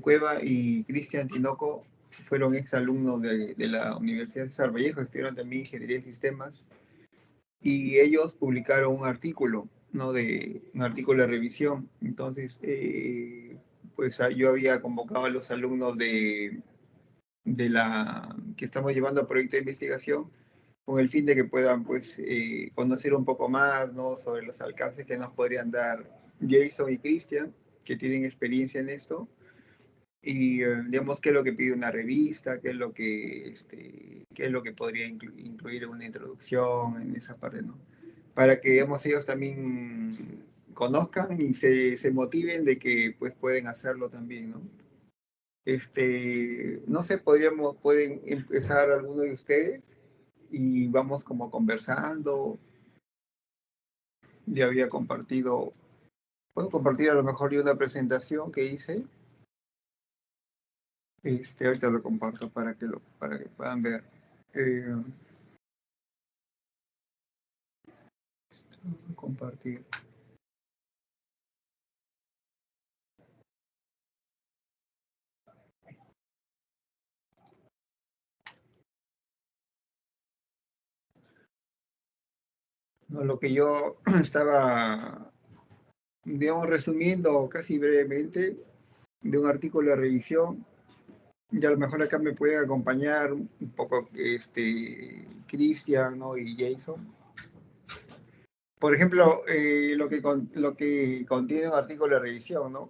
Cueva y Cristian Tinoco fueron exalumnos de la Universidad de César Vallejo, estudiaron también Ingeniería de Sistemas, y ellos publicaron un artículo, ¿no? Un artículo de revisión. Entonces, pues yo había convocado a los alumnos de la que estamos llevando a proyecto de investigación con el fin de que puedan pues conocer un poco más, ¿no? Sobre los alcances que nos podrían dar Jason y Cristian, que tienen experiencia en esto, y digamos qué es lo que pide una revista, qué es lo que podría incluir una introducción en esa parte, ¿no? Para que digamos, ellos también conozcan y se motiven de que pues pueden hacerlo también, ¿no? No sé, pueden empezar alguno de ustedes y vamos como conversando. Ya había compartido, puedo compartir a lo mejor yo una presentación que hice. Ahorita lo comparto para que puedan ver. Eh, compartir. No, lo que yo estaba, digamos, resumiendo casi brevemente de un artículo de revisión, y a lo mejor acá me pueden acompañar un poco Cristian, ¿no? Y Jason. Por ejemplo, lo que contiene un artículo de revisión, ¿no?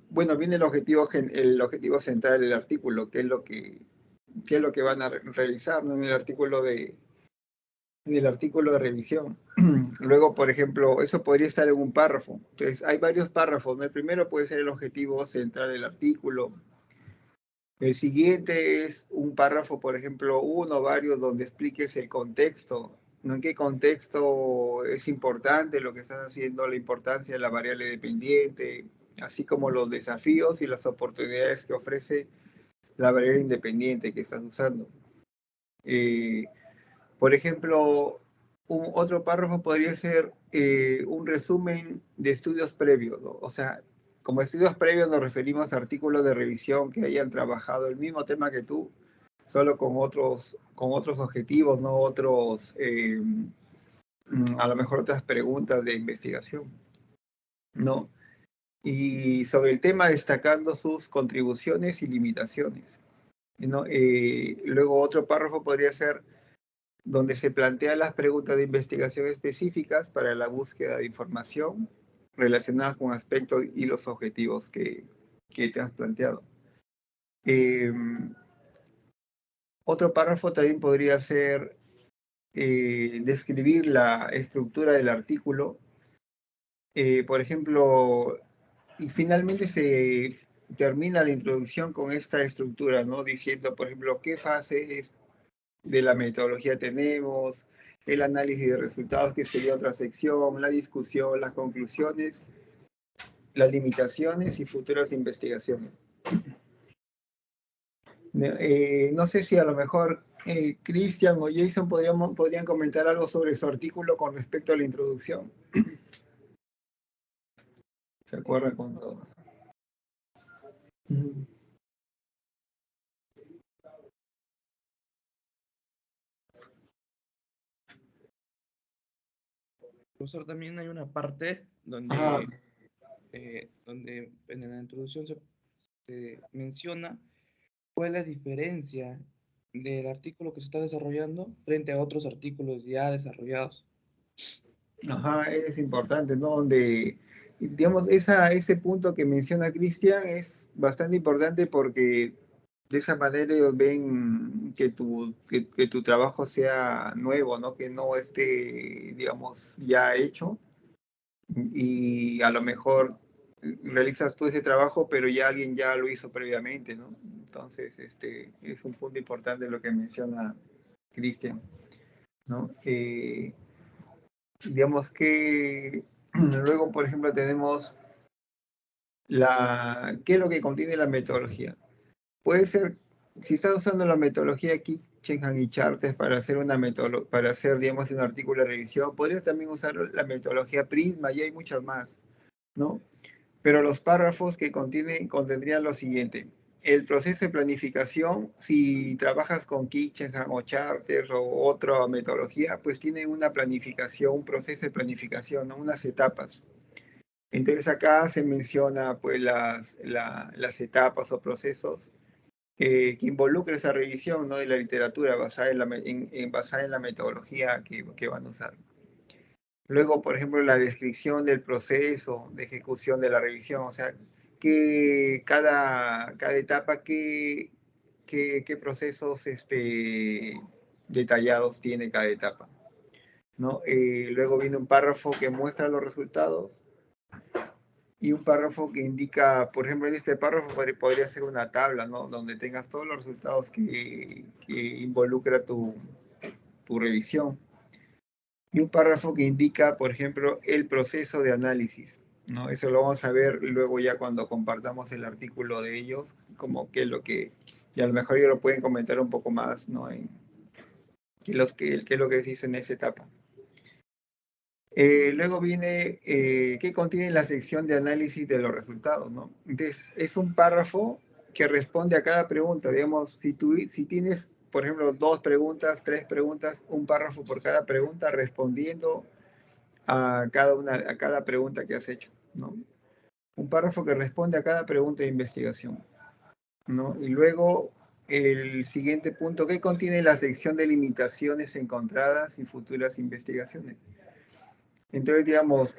Bueno, viene el objetivo central del artículo, qué es lo que van a realizar, ¿no? En el artículo de revisión. Luego, por ejemplo, eso podría estar en un párrafo. Entonces, hay varios párrafos, ¿no? El primero puede ser el objetivo central del artículo. El siguiente es un párrafo, por ejemplo, uno o varios, donde expliques el contexto, ¿no? En qué contexto es importante lo que estás haciendo, la importancia de la variable dependiente, así como los desafíos y las oportunidades que ofrece la variable independiente que estás usando. Eh, por ejemplo, otro párrafo podría ser un resumen de estudios previos, ¿no? O sea, como estudios previos nos referimos a artículos de revisión que hayan trabajado el mismo tema que tú, solo con otros objetivos, ¿no? A lo mejor otras preguntas de investigación, ¿no? Y sobre el tema destacando sus contribuciones y limitaciones, ¿no? Luego otro párrafo podría ser donde se plantean las preguntas de investigación específicas para la búsqueda de información relacionadas con aspectos y los objetivos que te has planteado. Eh, Otro párrafo también podría ser describir la estructura del artículo. Por ejemplo, y finalmente se termina la introducción con esta estructura, ¿no? Diciendo, por ejemplo, qué fases de la metodología tenemos, el análisis de resultados, que sería otra sección, la discusión, las conclusiones, las limitaciones y futuras investigaciones. No sé si a lo mejor Cristian o Jason podrían comentar algo sobre su artículo con respecto a la introducción. ¿Se acuerdan cuando? Profesor, también hay una parte Ajá. donde en la introducción se menciona cuál es la diferencia del artículo que se está desarrollando frente a otros artículos ya desarrollados. Ajá, es importante, ¿no? Digamos, ese punto que menciona Cristian es bastante importante porque de esa manera ellos ven que tu trabajo sea nuevo, ¿no? Que no esté, digamos, ya hecho y a lo mejor realizas tú ese trabajo, pero ya alguien ya lo hizo previamente, ¿no? Entonces, es un punto importante lo que menciona Cristian, ¿no? Digamos que luego, por ejemplo, tenemos ¿qué es lo que contiene la metodología? Puede ser, si estás usando la metodología Kitchenham y Chartes para hacer para hacer, digamos, un artículo de revisión, podrías también usar la metodología Prisma y hay muchas más, ¿no? pero los párrafos que contendrían lo siguiente. El proceso de planificación, si trabajas con Kitchenham o Charter o otra metodología, pues tiene una planificación, un proceso de planificación, ¿no? Unas etapas. Entonces acá se menciona pues las etapas o procesos que involucra esa revisión, ¿no? De la literatura basada basada en la metodología que van a usar. Luego, por ejemplo, la descripción del proceso de ejecución de la revisión, o sea, que cada etapa, qué procesos detallados tiene cada etapa, ¿no? Luego viene un párrafo que muestra los resultados y un párrafo que indica, por ejemplo, en este párrafo podría ser una tabla, ¿no? Donde tengas todos los resultados que involucra tu revisión. Y un párrafo que indica, por ejemplo, el proceso de análisis, ¿no? Eso lo vamos a ver luego ya cuando compartamos el artículo de ellos, como qué es lo que, y a lo mejor ellos lo pueden comentar un poco más, ¿no? Qué es lo que se hizo en esa etapa. Luego viene qué contiene la sección de análisis de los resultados, ¿no? Entonces, es un párrafo que responde a cada pregunta. Digamos, si tienes, por ejemplo, 2 preguntas, 3 preguntas, un párrafo por cada pregunta respondiendo a cada pregunta que has hecho, ¿no? Un párrafo que responde a cada pregunta de investigación, ¿no? Y luego el siguiente punto, ¿qué contiene la sección de limitaciones encontradas y futuras investigaciones? Entonces, digamos,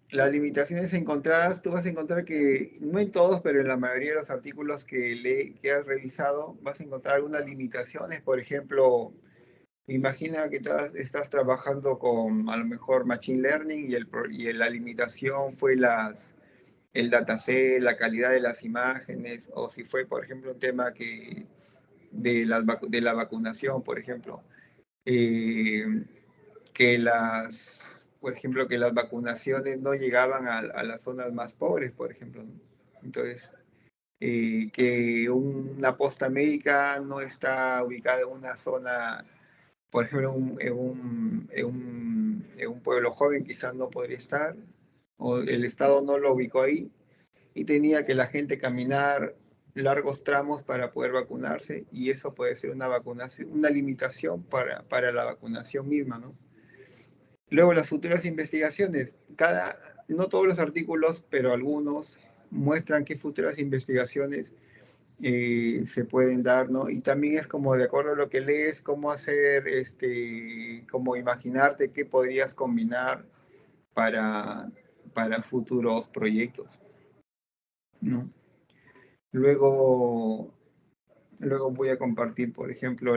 las limitaciones encontradas, tú vas a encontrar que, no en todos, pero en la mayoría de los artículos que has revisado, vas a encontrar algunas limitaciones. Por ejemplo, imagina que estás trabajando con a lo mejor Machine Learning y la limitación fue el dataset, la calidad de las imágenes, o si fue, por ejemplo, un tema de la vacunación, por ejemplo. Eh, por ejemplo, que las vacunaciones no llegaban a las zonas más pobres, por ejemplo, ¿no? Entonces, que una posta médica no está ubicada en una zona, por ejemplo, en un pueblo joven quizás no podría estar, o el Estado no lo ubicó ahí, y tenía que la gente caminar largos tramos para poder vacunarse, y eso puede ser una limitación para la vacunación misma, ¿no? Luego, las futuras investigaciones. No todos los artículos, pero algunos muestran qué futuras investigaciones se pueden dar, ¿no? Y también es como de acuerdo a lo que lees, cómo hacer, cómo imaginarte qué podrías combinar para, para futuros proyectos, ¿no? Luego, luego voy a compartir, por ejemplo,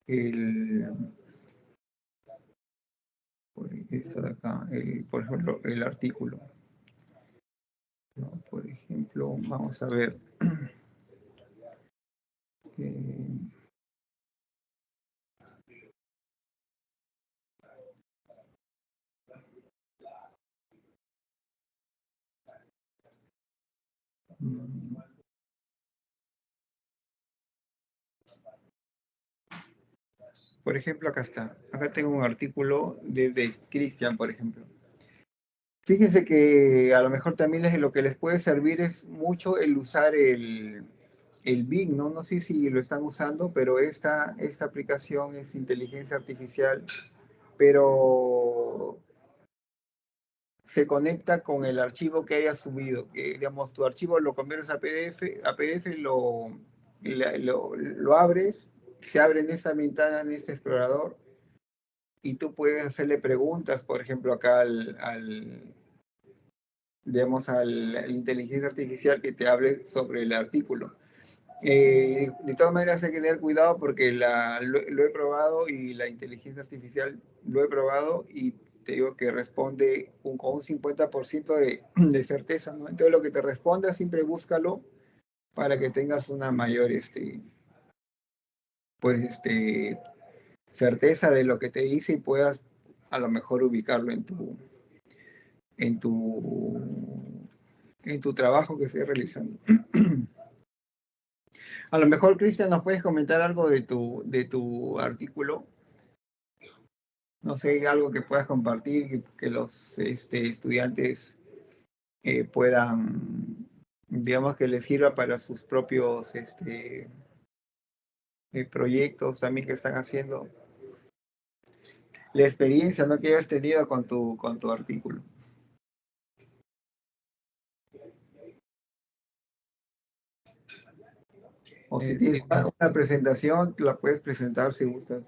el, esto de acá, por ejemplo, el artículo, ¿no? Por ejemplo, vamos a ver. eh, mm, por ejemplo, acá está. Acá tengo un artículo de Christian, por ejemplo. Fíjense que a lo mejor también lo que les puede servir es mucho el usar el Bing, ¿no? No sé si lo están usando, pero esta aplicación es inteligencia artificial, pero se conecta con el archivo que hayas subido. Que, digamos, tu archivo lo conviertes a PDF lo abres, se abre en esa ventana, en ese explorador, y tú puedes hacerle preguntas, por ejemplo, acá digamos, a la inteligencia artificial que te hable sobre el artículo. De todas maneras hay que tener cuidado porque lo he probado y la inteligencia artificial lo he probado y te digo que responde con un 50% de certeza, ¿no? Entonces lo que te responda siempre búscalo para que tengas una mayor pues, certeza de lo que te dice y puedas a lo mejor ubicarlo en tu, en tu trabajo que estés realizando. A lo mejor, Cristian, nos puedes comentar algo de tu artículo, No sé, algo que puedas compartir, que los estudiantes puedan, digamos, que les sirva para sus propios proyectos también que están haciendo. La experiencia, ¿no? Que hayas tenido con tu artículo. O si tienes Sí, una presentación, la puedes presentar si gustas.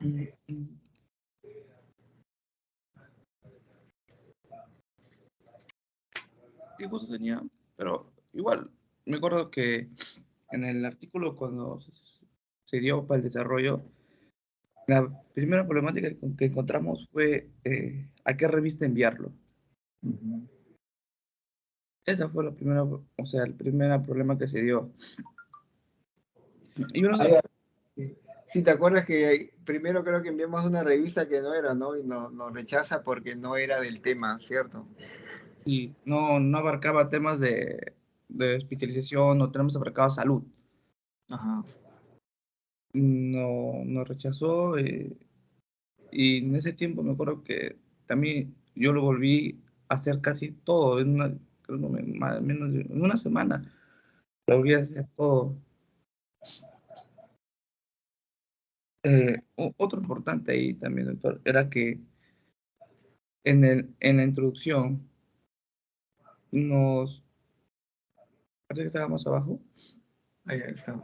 mm, mm. Sí, justo tenía, pero igual, me acuerdo que en el artículo cuando se dio para el desarrollo, la primera problemática que encontramos fue a qué revista enviarlo. Ujú. Esa fue la primera, o sea, el primer problema que se dio. Y uno Ah, de ya. Sí. Sí, te acuerdas que primero creo que enviamos una revista que no era, ¿no? Y nos rechaza porque no era del tema, ¿cierto? sí, no abarcaba temas de hospitalización o temas abarcaba salud. Ajá. No, nos rechazó y en ese tiempo me acuerdo que también yo lo volví a hacer casi todo, en una, creo no más o menos en una semana. Lo volví a hacer todo. Otro importante ahí también, doctor, era que en la introducción nos, parece que estaba más abajo, Ahí está.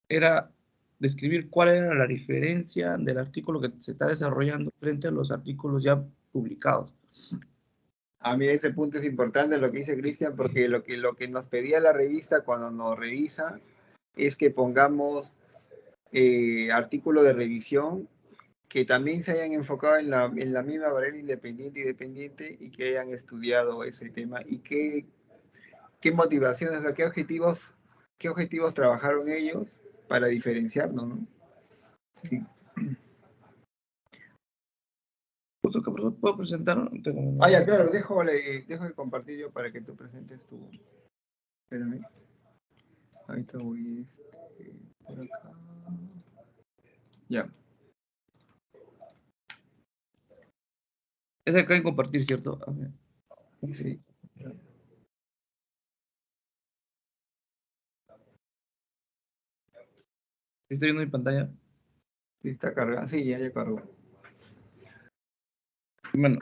era describir cuál era la diferencia del artículo que se está desarrollando frente a los artículos ya publicados. A mí ese punto es importante lo que dice Cristian, porque lo que nos pedía la revista cuando nos revisa es que pongamos artículos de revisión que también se hayan enfocado en la misma barrera independiente y dependiente y que hayan estudiado ese tema y qué motivaciones, o sea, qué objetivos trabajaron ellos para diferenciarnos, ¿no? Sí. Justo que puedo presentar, Ah, ya, claro, dejo de compartir yo para que tú presentes tu. Espérame. Ahorita voy por acá. Ya, es de acá en compartir, ¿cierto? A ver, un sí. segundo. Estoy viendo mi pantalla. Sí, está cargado. Sí, ya cargó. Bueno,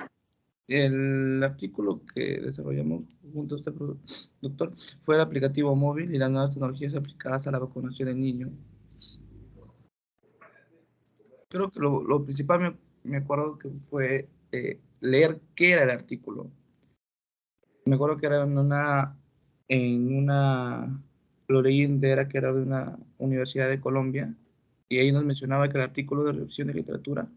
el artículo que desarrollamos junto a este doctor fue el aplicativo móvil y las nuevas tecnologías aplicadas a la vacunación de niños. Creo que lo principal me acuerdo que fue leer qué era el artículo. Me acuerdo que era lo leí entera que era de una universidad de Colombia y ahí nos mencionaba que el artículo de revisión de literatura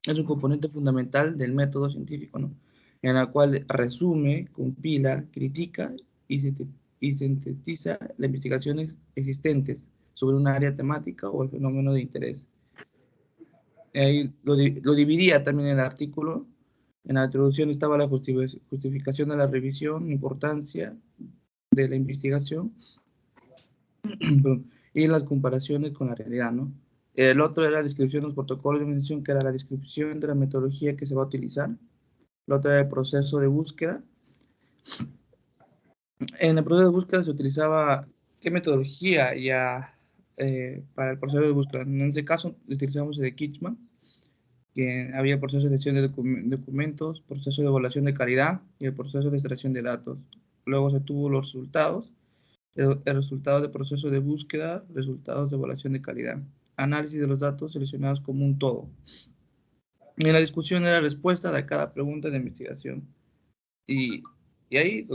es un componente fundamental del método científico, ¿no? En la cual resume, compila, critica y sintetiza las investigaciones existentes sobre una área temática o el fenómeno de interés. Ahí lo dividía también en el artículo. En la introducción estaba la justificación de la revisión, importancia de la investigación y las comparaciones con la realidad, ¿no? El otro era la descripción de los protocolos de organización, que era la descripción de la metodología que se va a utilizar. El otro era el proceso de búsqueda. En el proceso de búsqueda se utilizaba qué metodología ya para el proceso de búsqueda. En este caso utilizamos el de Kitchman, que había proceso de selección de documentos, proceso de evaluación de calidad y el proceso de extracción de datos. Luego se tuvo los resultados, el resultado del proceso de búsqueda, resultados de evaluación de calidad, análisis de los datos seleccionados como un todo. Y en la discusión era la respuesta de cada pregunta de investigación. Y, y ahí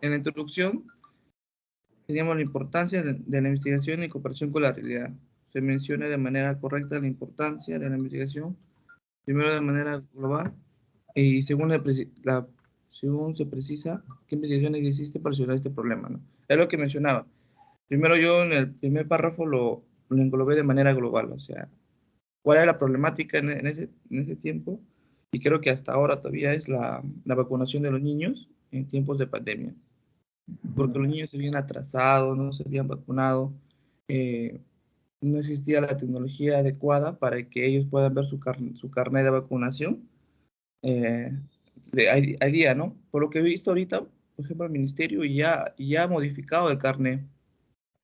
en la introducción teníamos la importancia de la investigación en comparación con la realidad. Se menciona de manera correcta la importancia de la investigación, primero de manera global, y según se precisa qué investigaciones existen para solucionar este problema, ¿no? Es lo que mencionaba. Primero yo en el primer párrafo lo englobé de manera global, o sea, cuál era la problemática en ese tiempo, y creo que hasta ahora todavía es la vacunación de los niños en tiempos de pandemia, porque Ujú. los niños se habían atrasado, no se habían vacunado, no existía la tecnología adecuada para que ellos puedan ver su carnet de vacunación eh, a día, ¿no? Por lo que he visto ahorita, por ejemplo, el ministerio ya ha modificado el carnet.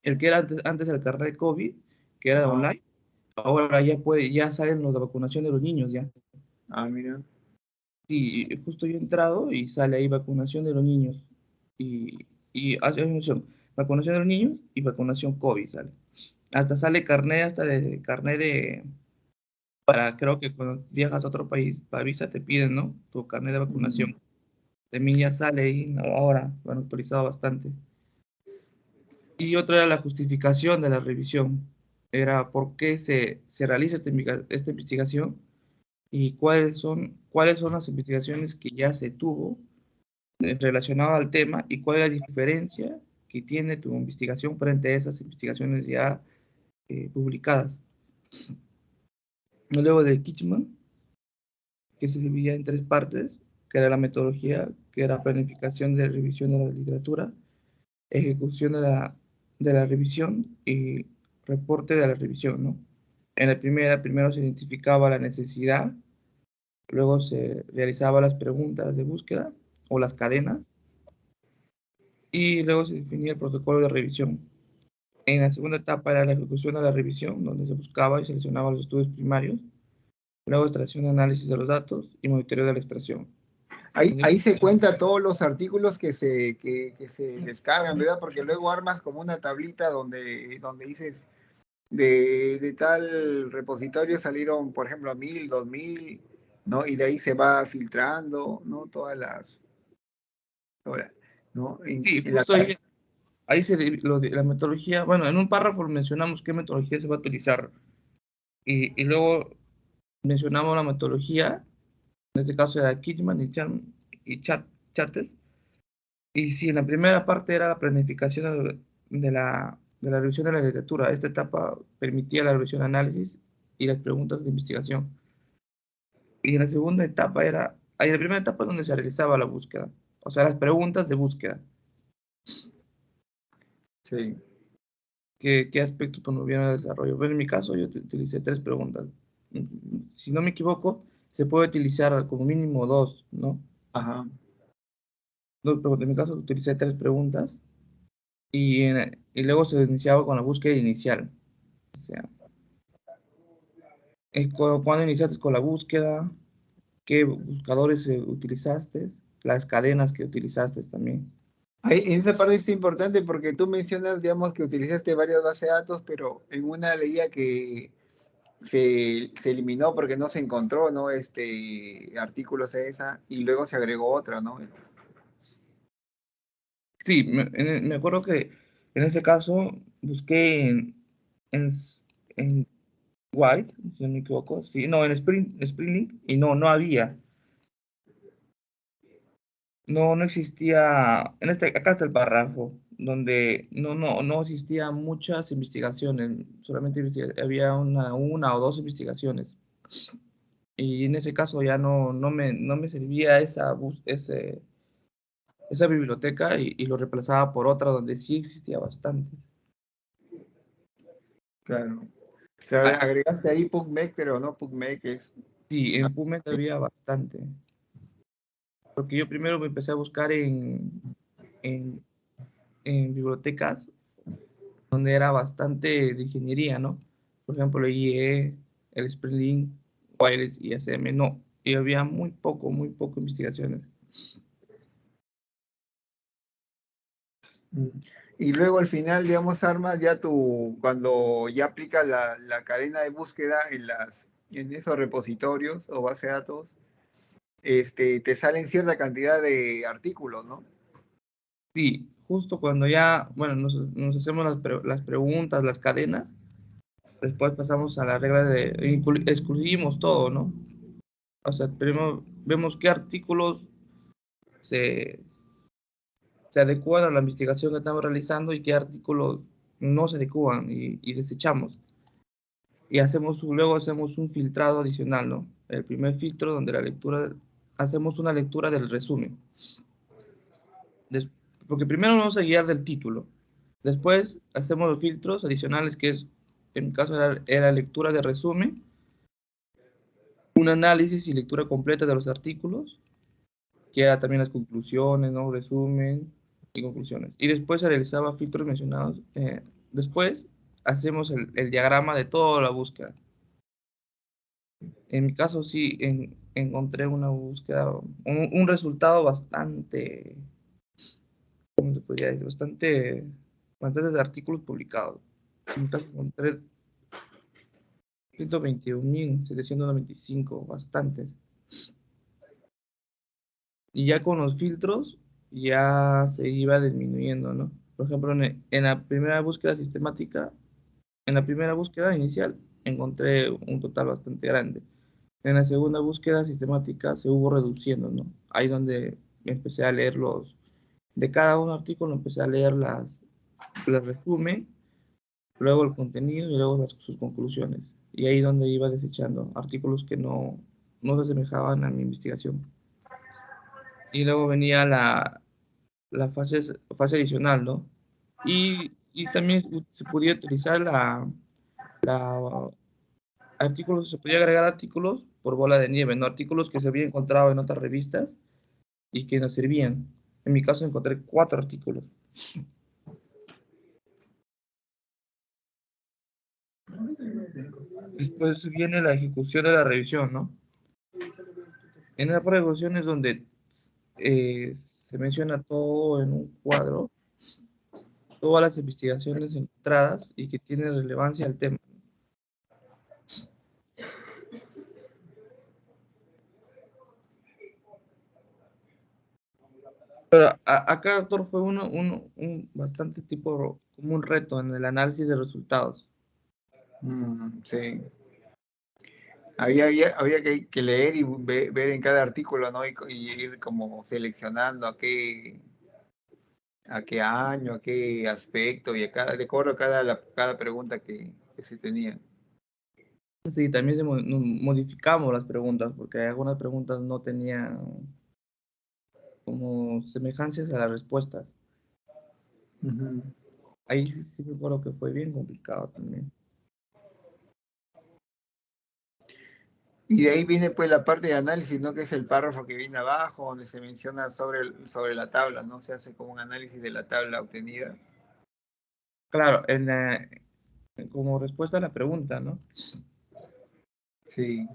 El que era antes el carnet de COVID, que era Ah, online, ahora ya salen los de vacunación de los niños ya. ah, mira. Sí, justo yo he entrado y sale ahí vacunación de los niños. Y hace vacunación de los niños y vacunación COVID sale. Hasta sale carnet, hasta de carnet de, para, creo que cuando viajas a otro país, para visa te piden, ¿no? Tu carnet de Mm. vacunación. También ya sale ahí, ¿no? Ahora, lo han actualizado bastante. Y otra era la justificación de la revisión. Era por qué se realiza esta investigación y cuáles son las investigaciones que ya se tuvo relacionado al tema y cuál es la diferencia que tiene tu investigación frente a esas investigaciones ya publicadas. Luego de Kitchman, que se dividía en tres partes, que era la metodología, que era planificación de revisión de la literatura, ejecución de la revisión y reporte de la revisión, ¿no? En la primera, primero se identificaba la necesidad, luego se realizaban las preguntas de búsqueda o las cadenas, y luego se definía el protocolo de revisión. En la segunda etapa era la ejecución de la revisión, donde se buscaba y seleccionaba los estudios primarios, luego extracción y análisis de los datos y monitoreo de la extracción. Ahí se cuenta todos los artículos que se descargan, ¿verdad? Porque luego armas como una tablita donde dices de tal repositorio salieron, por ejemplo, 1000, 2000, ¿no? Y de ahí se va filtrando, ¿no? Todas, ¿no? Sí, En la, justo ahí la metodología, bueno, en un párrafo mencionamos qué metodología se va a utilizar y luego mencionamos la metodología, en este caso era Kitchman y Charter. Y sí, en la primera parte era la planificación de la revisión de la literatura. Esta etapa permitía la revisión, análisis y las preguntas de investigación. Y en la segunda etapa en la primera etapa es donde se realizaba la búsqueda, o sea, las preguntas de búsqueda. sí. ¿Qué aspectos promovieron el desarrollo? Bueno, en mi caso yo utilicé tres preguntas. Si no me equivoco, se puede utilizar como mínimo dos, ¿no? Ajá. Dos preguntas. En mi caso utilicé tres preguntas y luego se iniciaba con la búsqueda inicial. O sea, cuándo iniciaste con la búsqueda, qué buscadores utilizaste, las cadenas que utilizaste también. Ahí, en esa parte es importante porque tú mencionas, digamos, que utilizaste varias bases de datos, pero en una leía que se eliminó porque no se encontró, ¿no? Artículos de esa y luego se agregó otra, ¿no? Sí, me acuerdo que en ese caso busqué en, en White, si no me equivoco, sí, no, en Spring Link, y no había, no existía, acá está el párrafo, donde no existía muchas investigaciones, solamente había una o dos investigaciones, y en ese caso ya no me servía esa biblioteca y lo reemplazaba por otra donde sí existía bastante. Claro. Claro, Ah, agregaste ahí PubMed, pero no PubMed, que es... sí, en PubMed había bastante, porque yo primero me empecé a buscar en, en bibliotecas donde era bastante de ingeniería, ¿no? Por ejemplo, el IE, el Spring Link, Wireless y ACM, no. Y había muy poco investigaciones. Mm. Y luego al final, digamos, armas ya cuando ya aplicas la cadena de búsqueda en esos repositorios o base de datos, te salen cierta cantidad de artículos, ¿no? Sí, justo cuando ya, bueno, nos hacemos las preguntas, las cadenas, después pasamos a la regla de excluimos todo, ¿no? O sea, primero vemos qué artículos se, se adecuan a la investigación que estamos realizando y qué artículos no se adecuan y desechamos. Y luego hacemos un filtrado adicional, ¿no? El primer filtro donde hacemos una lectura del resumen. Des- Porque primero vamos a guiar del título. Después hacemos los filtros adicionales que es En mi caso era lectura de resumen, un análisis y lectura completa de los artículos, que era también las conclusiones, ¿no? Resumen y conclusiones. Y después se realizaba filtros mencionados. Después hacemos el diagrama de toda la búsqueda. En mi caso sí encontré una búsqueda, un resultado bastante, ¿cómo se podría decir? Bastantes artículos publicados. En mi caso encontré 121.795, bastantes. Y ya con los filtros ya se iba disminuyendo, ¿no? Por ejemplo, en la primera búsqueda sistemática, en la primera búsqueda inicial, encontré un total bastante grande. En la segunda búsqueda sistemática se hubo reduciendo, ¿no? Ahí donde empecé a leer de cada un artículo empecé a leer las resumen, luego el contenido y luego sus conclusiones. Y ahí donde iba desechando artículos que no se asemejaban a mi investigación. Y luego venía la fase adicional, ¿no? Y también se podía utilizar artículos, se podía agregar artículos por bola de nieve, ¿no? Artículos que se habían encontrado en otras revistas y que nos servían. En mi caso encontré 4 artículos. Después viene la ejecución de la revisión, ¿no? En la revisión es donde se menciona todo en un cuadro, todas las investigaciones encontradas y que tienen relevancia al tema. Pero acá, doctor, fue un bastante tipo, como un reto en el análisis de resultados. Sí. Había que leer y ver en cada artículo, ¿no? Y ir como seleccionando a qué año, a qué aspecto y de acuerdo a cada pregunta que se tenía. Sí, también modificamos las preguntas, porque algunas preguntas no tenían como semejanzas a las respuestas. Ujú. Ahí sí me acuerdo que fue bien complicado también. Y de ahí viene pues la parte de análisis, ¿no? Que es el párrafo que viene abajo, donde se menciona sobre la tabla, ¿no? Se hace como un análisis de la tabla obtenida. Claro, como respuesta a la pregunta, ¿no? Sí.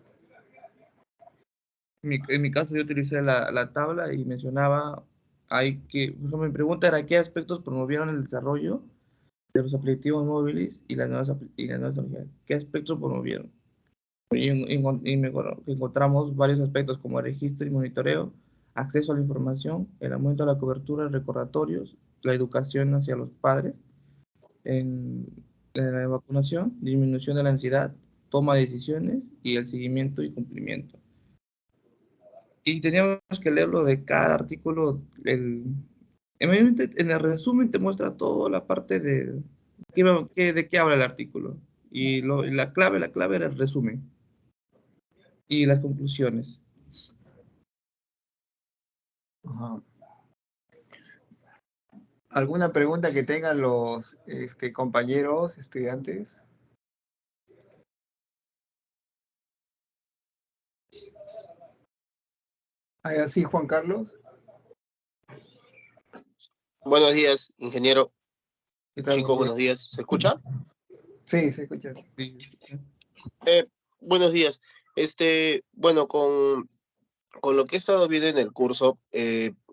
En mi caso yo utilicé la tabla y mencionaba ahí que, por ejemplo, mi pregunta era qué aspectos promovieron el desarrollo de los aplicativos móviles y las nuevas tecnologías. ¿Qué aspectos promovieron? Y me acuerdo que encontramos varios aspectos como el registro y monitoreo, acceso a la información, el aumento de la cobertura de recordatorios, la educación hacia los padres, en, en la vacunación, disminución de la ansiedad, toma de decisiones y el seguimiento y cumplimiento. Y teníamos que leerlo de cada artículo. En el resumen te muestra toda la parte de de qué habla el artículo. Y la clave era el resumen y las conclusiones. Ajá. ¿Alguna pregunta que tengan los compañeros, estudiantes? Así, Juan Carlos. Buenos días, ingeniero. ¿Qué tal? Chicos, Buen día. buenos días. ¿Se escucha? Sí, se escucha. Eh, Buenos días. Bueno, con lo que he estado viendo en el curso,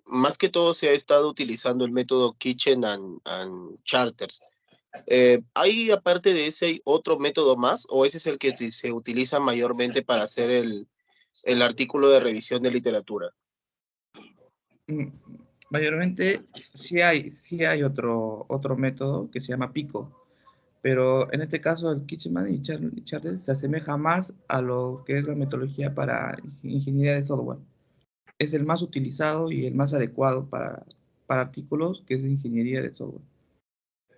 más que todo se ha estado utilizando el método Kitchen and Charters. ¿Hay aparte de ese hay otro método más o ese es el que se utiliza mayormente para hacer el artículo de revisión de literatura? Mm, Mayormente sí hay otro método que se llama Pico, pero en este caso el Kitcheman y Charles se asemeja más a lo que es la metodología para ingeniería de software. Es el más utilizado y el más adecuado para artículos que es de ingeniería de software.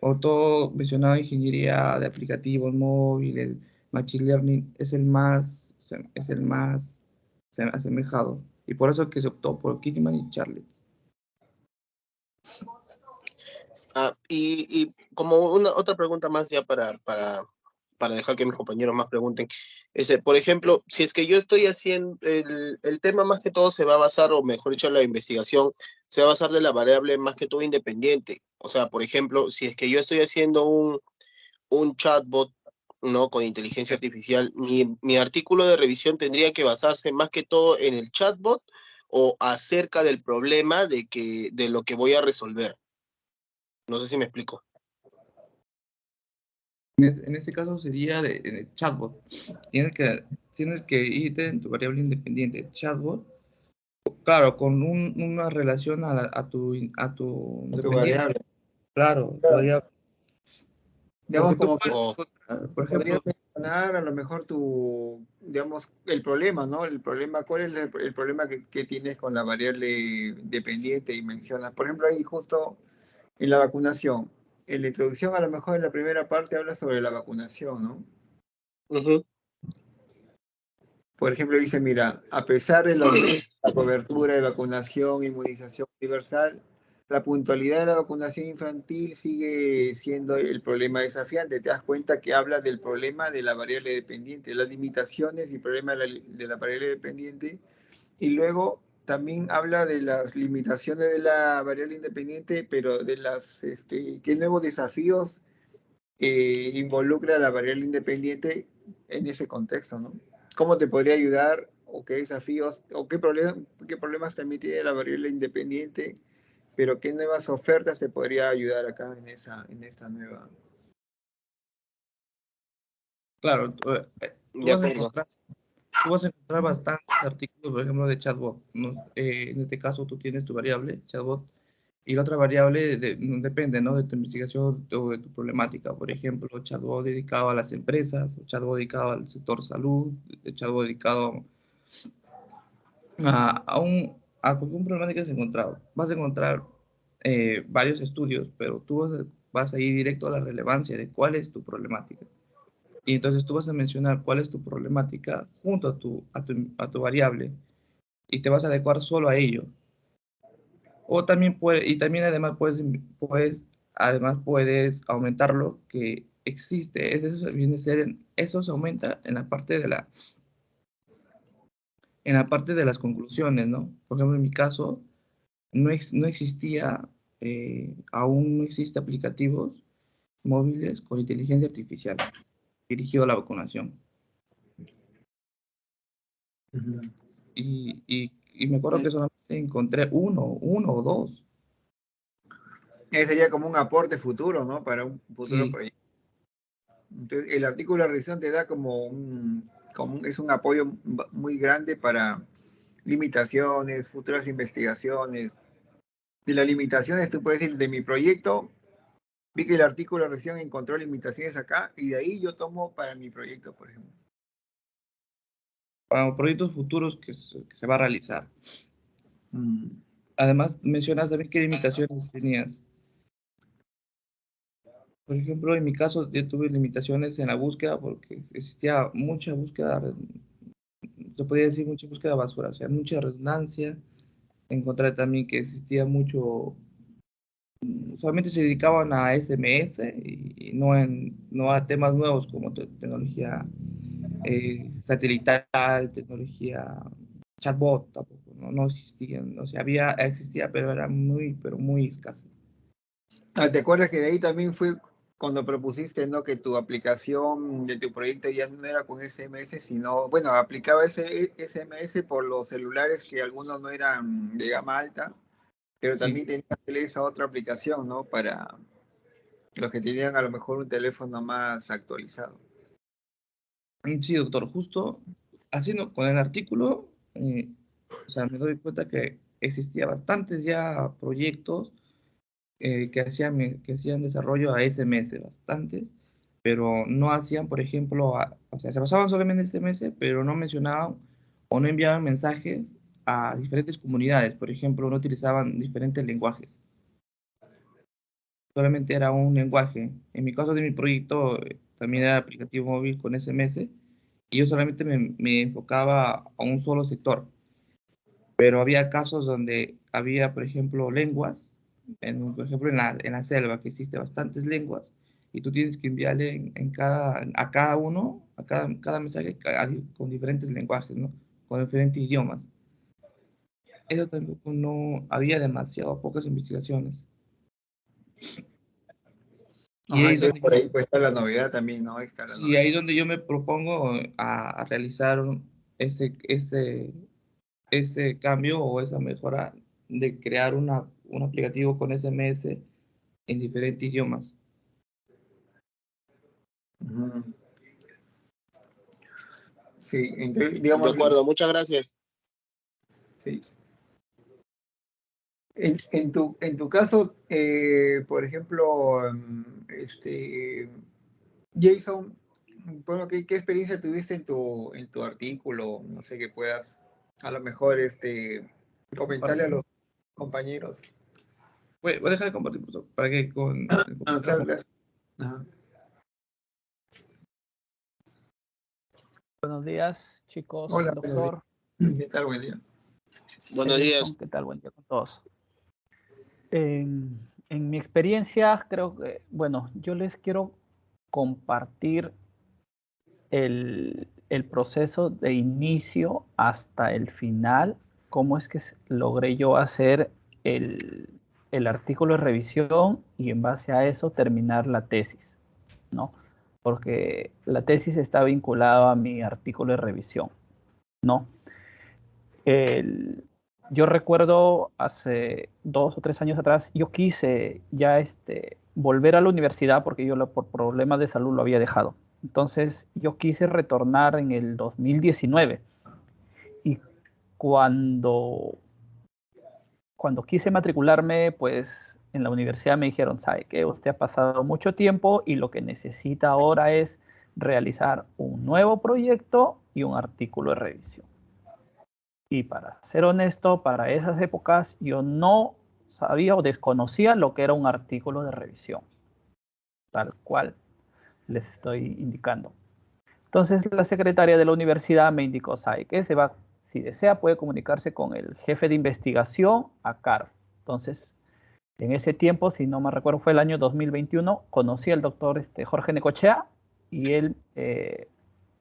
O todo mencionado ingeniería de aplicativos móviles, machine learning, es el más asemejado. Y por eso es que se optó por Kitcheman y Charles. Y como otra pregunta más ya para para dejar que mis compañeros más pregunten. Por ejemplo, si es que yo estoy haciendo, el tema más que todo se va a basar, o mejor dicho, la investigación se va a basar de la variable más que todo independiente. O sea, por ejemplo, si es que yo estoy haciendo un chatbot, ¿no? Con inteligencia artificial, mi artículo de revisión tendría que basarse más que todo en el chatbot o acerca del problema de lo que voy a resolver. No sé si me explico. En este caso sería en el chatbot. Tienes que irte en tu variable independiente chatbot, claro, con una relación a tu A tu independiente. variable. Claro, Digamos porque tú como que puedes O, encontrar, por podrías ejemplo, mencionar a lo mejor digamos, el problema, ¿no? El problema, ¿cuál es el problema que tienes con la variable dependiente y mencionas? Por ejemplo, ahí justo en la vacunación. En la introducción, a lo mejor en la primera parte habla sobre la vacunación, ¿no? ujú, Por ejemplo, dice, mira, a pesar del aumento de la cobertura de vacunación, inmunización universal, la puntualidad de la vacunación infantil sigue siendo el problema desafiante. Te das cuenta que habla del problema de la variable dependiente, las limitaciones y problema de la variable dependiente. Y luego también habla de las limitaciones de la variable independiente, pero de qué nuevos desafíos involucra la variable independiente en ese contexto, ¿no? ¿Cómo te podría ayudar o qué desafíos o qué problemas también tiene la variable independiente, pero qué nuevas ofertas te podría ayudar acá en esta nueva? claro, de acuerdo. tú vas a encontrar bastantes artículos, por ejemplo, de chatbot, ¿no? En este caso, tú tienes tu variable chatbot y la otra variable depende, ¿no? De tu investigación o de tu problemática. Por ejemplo, chatbot dedicado a las empresas, o chatbot dedicado al sector salud, chatbot dedicado a cualquier problemática que has encontrado. Vas a encontrar varios estudios, pero tú vas a ir directo a la relevancia de cuál es tu problemática. Y entonces tú vas a mencionar cuál es tu problemática junto a tu variable y te vas a adecuar solo a ello. O también también además además puedes aumentarlo, que existe. Viene a ser, eso se aumenta en la parte en la parte de las conclusiones, ¿no? Por ejemplo, en mi caso, no existía, aún no existe aplicativos móviles con inteligencia artificial dirigido a la vacunación. Ujú. Y me acuerdo que solamente encontré uno o dos. Ese sería como un aporte futuro, ¿no? Para un futuro Sí, proyecto. Entonces, el artículo de revisión te da es un apoyo muy grande para limitaciones, futuras investigaciones. De las limitaciones, tú puedes decir, de mi proyecto, vi que el artículo de revisión encontró limitaciones acá y de ahí yo tomo para mi proyecto, por ejemplo. para proyectos futuros que se va a realizar. Mm. Además, mencionas también qué limitaciones tenías. Por ejemplo, en mi caso, yo tuve limitaciones en la búsqueda porque existía mucha búsqueda, se podía decir mucha búsqueda basura, o sea, mucha redundancia. Encontré también que existía mucho, solamente se dedicaban a SMS y no a temas nuevos como tecnología satelital, tecnología chatbot, tampoco, no existían, o sea, existía, pero era pero muy escasa. Ah, ¿te acuerdas que de ahí también fue cuando propusiste, ¿no? Que tu aplicación de tu proyecto ya no era con SMS, sino, bueno, aplicaba ese SMS por los celulares que algunos no eran de gama alta, pero Sí, también tenía que hacer esa otra aplicación, ¿no? Para los que tenían a lo mejor un teléfono más actualizado. sí, doctor, justo haciendo con el artículo, o sea, me doy cuenta que existía bastantes ya proyectos que hacían desarrollo a SMS, bastantes, pero no hacían, por ejemplo, o sea, se basaban solamente en SMS, pero no mencionaban o no enviaban mensajes a diferentes comunidades, por ejemplo, no utilizaban diferentes lenguajes, solamente era un lenguaje. En mi caso de mi proyecto, también era aplicativo móvil con SMS, y yo solamente me enfocaba a un solo sector, pero había casos donde había, por ejemplo, lenguas, por ejemplo, en la selva, que existe bastantes lenguas, y tú tienes que enviarle a cada uno, cada mensaje con diferentes lenguajes, ¿no? Con diferentes idiomas. Eso tampoco no había demasiado pocas investigaciones. Y Ajá, ahí es entonces donde por yo, ahí pues está la novedad también, ¿no? Ahí está la sí, ahí novedad. es donde yo me propongo a realizar ese, ese, ese cambio o esa mejora de crear un aplicativo con SMS en diferentes idiomas. Ujú. Sí, entonces, De digamos, acuerdo, muchas gracias. sí. En tu caso, por ejemplo, Jason, bueno, ¿qué experiencia tuviste en tu artículo? No sé, que puedas a lo mejor comentarle a Compartir. los compañeros. Voy a dejar de compartir, por favor, para que con el Ah, computador claro, claro. Ajá. Buenos días, chicos, Hola, buenos días. doctor, ¿Qué tal? Buen día. Buenos Jason, días. ¿qué tal? Buen día con todos. En mi experiencia, creo que, bueno, yo les quiero compartir el proceso de inicio hasta el final, cómo es que logré yo hacer el artículo de revisión y en base a eso terminar la tesis, ¿no? Porque la tesis está vinculada a mi artículo de revisión, ¿no? El, yo recuerdo hace 2 o 3 años atrás, yo quise ya volver a la universidad porque yo por problemas de salud lo había dejado. Entonces yo quise retornar en el 2019 y cuando, cuando quise matricularme, pues en la universidad me dijeron, sabe que usted ha pasado mucho tiempo y lo que necesita ahora es realizar un nuevo proyecto y un artículo de revisión. Y para ser honesto, para esas épocas yo no sabía o desconocía lo que era un artículo de revisión, tal cual les estoy indicando. Entonces la secretaria de la universidad me indicó, ¿sabe qué? Si desea puede comunicarse con el jefe de investigación a CARF. Entonces, en ese tiempo, si no me recuerdo, fue el año 2021, conocí al doctor Jorge Necochea y él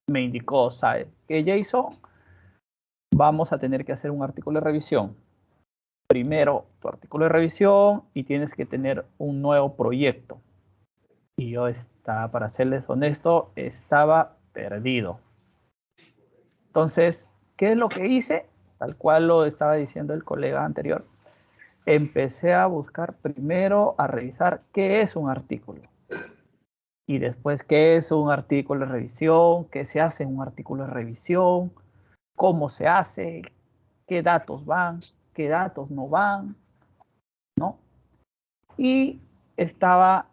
me indicó, ¿sabe qué, Jason? Vamos a tener que hacer un artículo de revisión. Primero tu artículo de revisión y tienes que tener un nuevo proyecto. Y yo para serles honesto, estaba perdido. Entonces, ¿qué es lo que hice? Tal cual lo estaba diciendo el colega anterior. Empecé a buscar primero, a revisar qué es un artículo. Y después, qué es un artículo de revisión, qué se hace en un artículo de revisión, cómo se hace, qué datos van, qué datos no van, ¿no? Y estaba,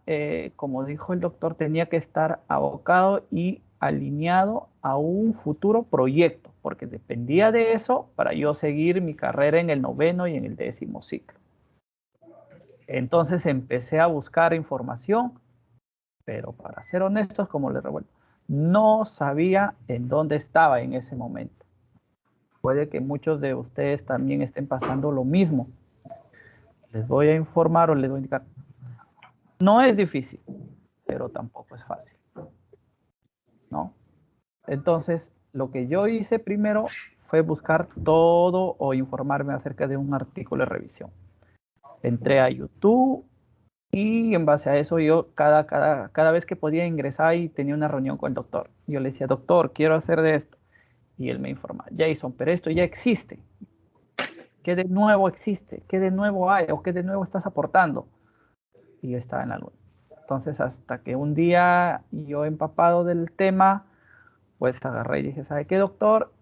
como dijo el doctor, tenía que estar abocado y alineado a un futuro proyecto, porque dependía de eso para yo seguir mi carrera en el 9º y en el 10º ciclo. Entonces empecé a buscar información, pero para ser honestos, como les revuelvo, no sabía en dónde estaba en ese momento. Puede que muchos de ustedes también estén pasando lo mismo. Les voy a informar o les voy a indicar. No es difícil, pero tampoco es fácil, ¿no? Entonces, lo que yo hice primero fue buscar todo o informarme acerca de un artículo de revisión. Entré a YouTube y en base a eso yo cada vez que podía ingresar y tenía una reunión con el doctor. Yo le decía, doctor, quiero hacer de esto. Y él me informa, Jason, pero esto ya existe. ¿Qué de nuevo existe? ¿Qué de nuevo hay? ¿O qué de nuevo estás aportando? Y yo estaba en la luna. Entonces, hasta que un día yo empapado del tema, pues agarré y dije, ¿sabe qué, doctor?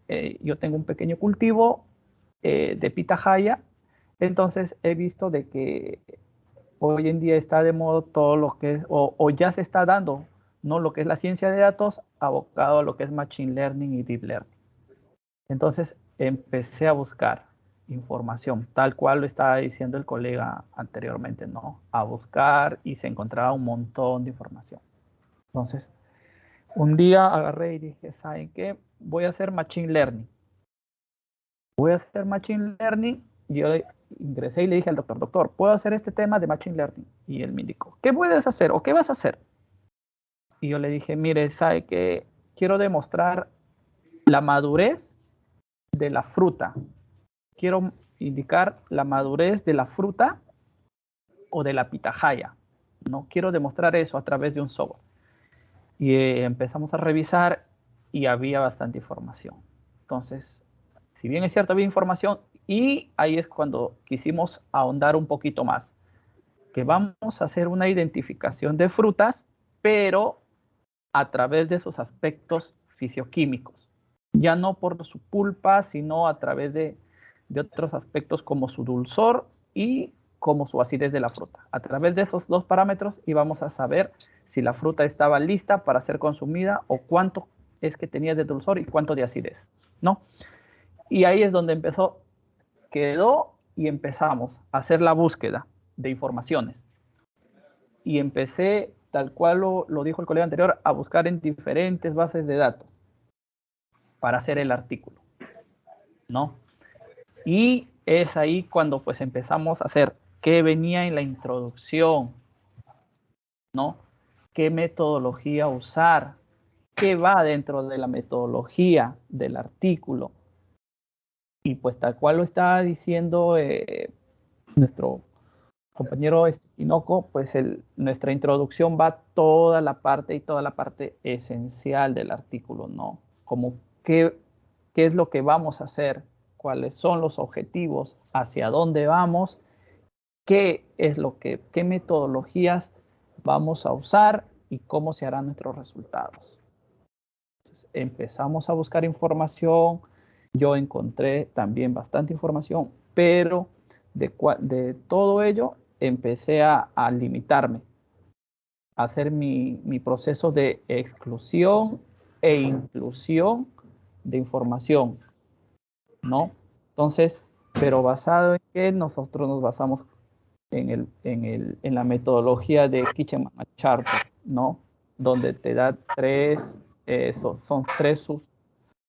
Yo tengo un pequeño cultivo de pitahaya, entonces he visto de que hoy en día está de moda todo lo que es, o ya se está dando, ¿no? Lo que es la ciencia de datos, abocado a lo que es Machine Learning y Deep Learning. Entonces empecé a buscar información, tal cual lo estaba diciendo el colega anteriormente, ¿no? A buscar y se encontraba un montón de información. Entonces, un día agarré y dije, ¿saben qué? Voy a hacer Machine Learning. Voy a hacer Machine Learning. Yo ingresé y le dije al doctor, doctor, ¿puedo hacer este tema de Machine Learning? Y él me indicó, ¿qué puedes hacer o qué vas a hacer? y yo le dije, mire, ¿sabe qué? Quiero demostrar la madurez de la fruta. Quiero indicar la madurez de la fruta o de la pitahaya. No quiero demostrar eso a través de un software. Y empezamos a revisar y había bastante información. Entonces, si bien es cierto, había información, y ahí es cuando quisimos ahondar un poquito más, que vamos a hacer una identificación de frutas, pero a través de sus aspectos fisioquímicos. Ya no por su pulpa, sino a través de otros aspectos como su dulzor y como su acidez de la fruta. A través de esos dos parámetros íbamos a saber si la fruta estaba lista para ser consumida o cuánto es que tenía de dulzor y cuánto de acidez, ¿no? Y ahí es donde quedó y empezamos a hacer la búsqueda de informaciones. Y empecé, tal cual lo dijo el colega anterior, a buscar en diferentes bases de datos para hacer el artículo, ¿no? Y es ahí cuando pues empezamos a hacer qué venía en la introducción, ¿no? ¿Qué metodología usar? ¿Qué va dentro de la metodología del artículo? Y pues tal cual lo estaba diciendo nuestro compañero Tinoco, pues nuestra introducción va toda la parte esencial del artículo, ¿no? Como qué es lo que vamos a hacer, cuáles son los objetivos, hacia dónde vamos, qué metodologías vamos a usar y cómo se harán nuestros resultados. Entonces, empezamos a buscar información, yo encontré también bastante información, pero de todo ello empecé a limitarme, a hacer mi proceso de exclusión e inclusión de información, ¿no? Entonces, pero basado en que nosotros nos basamos en la metodología de Kitcheman-Charter, ¿no? Donde te da son tres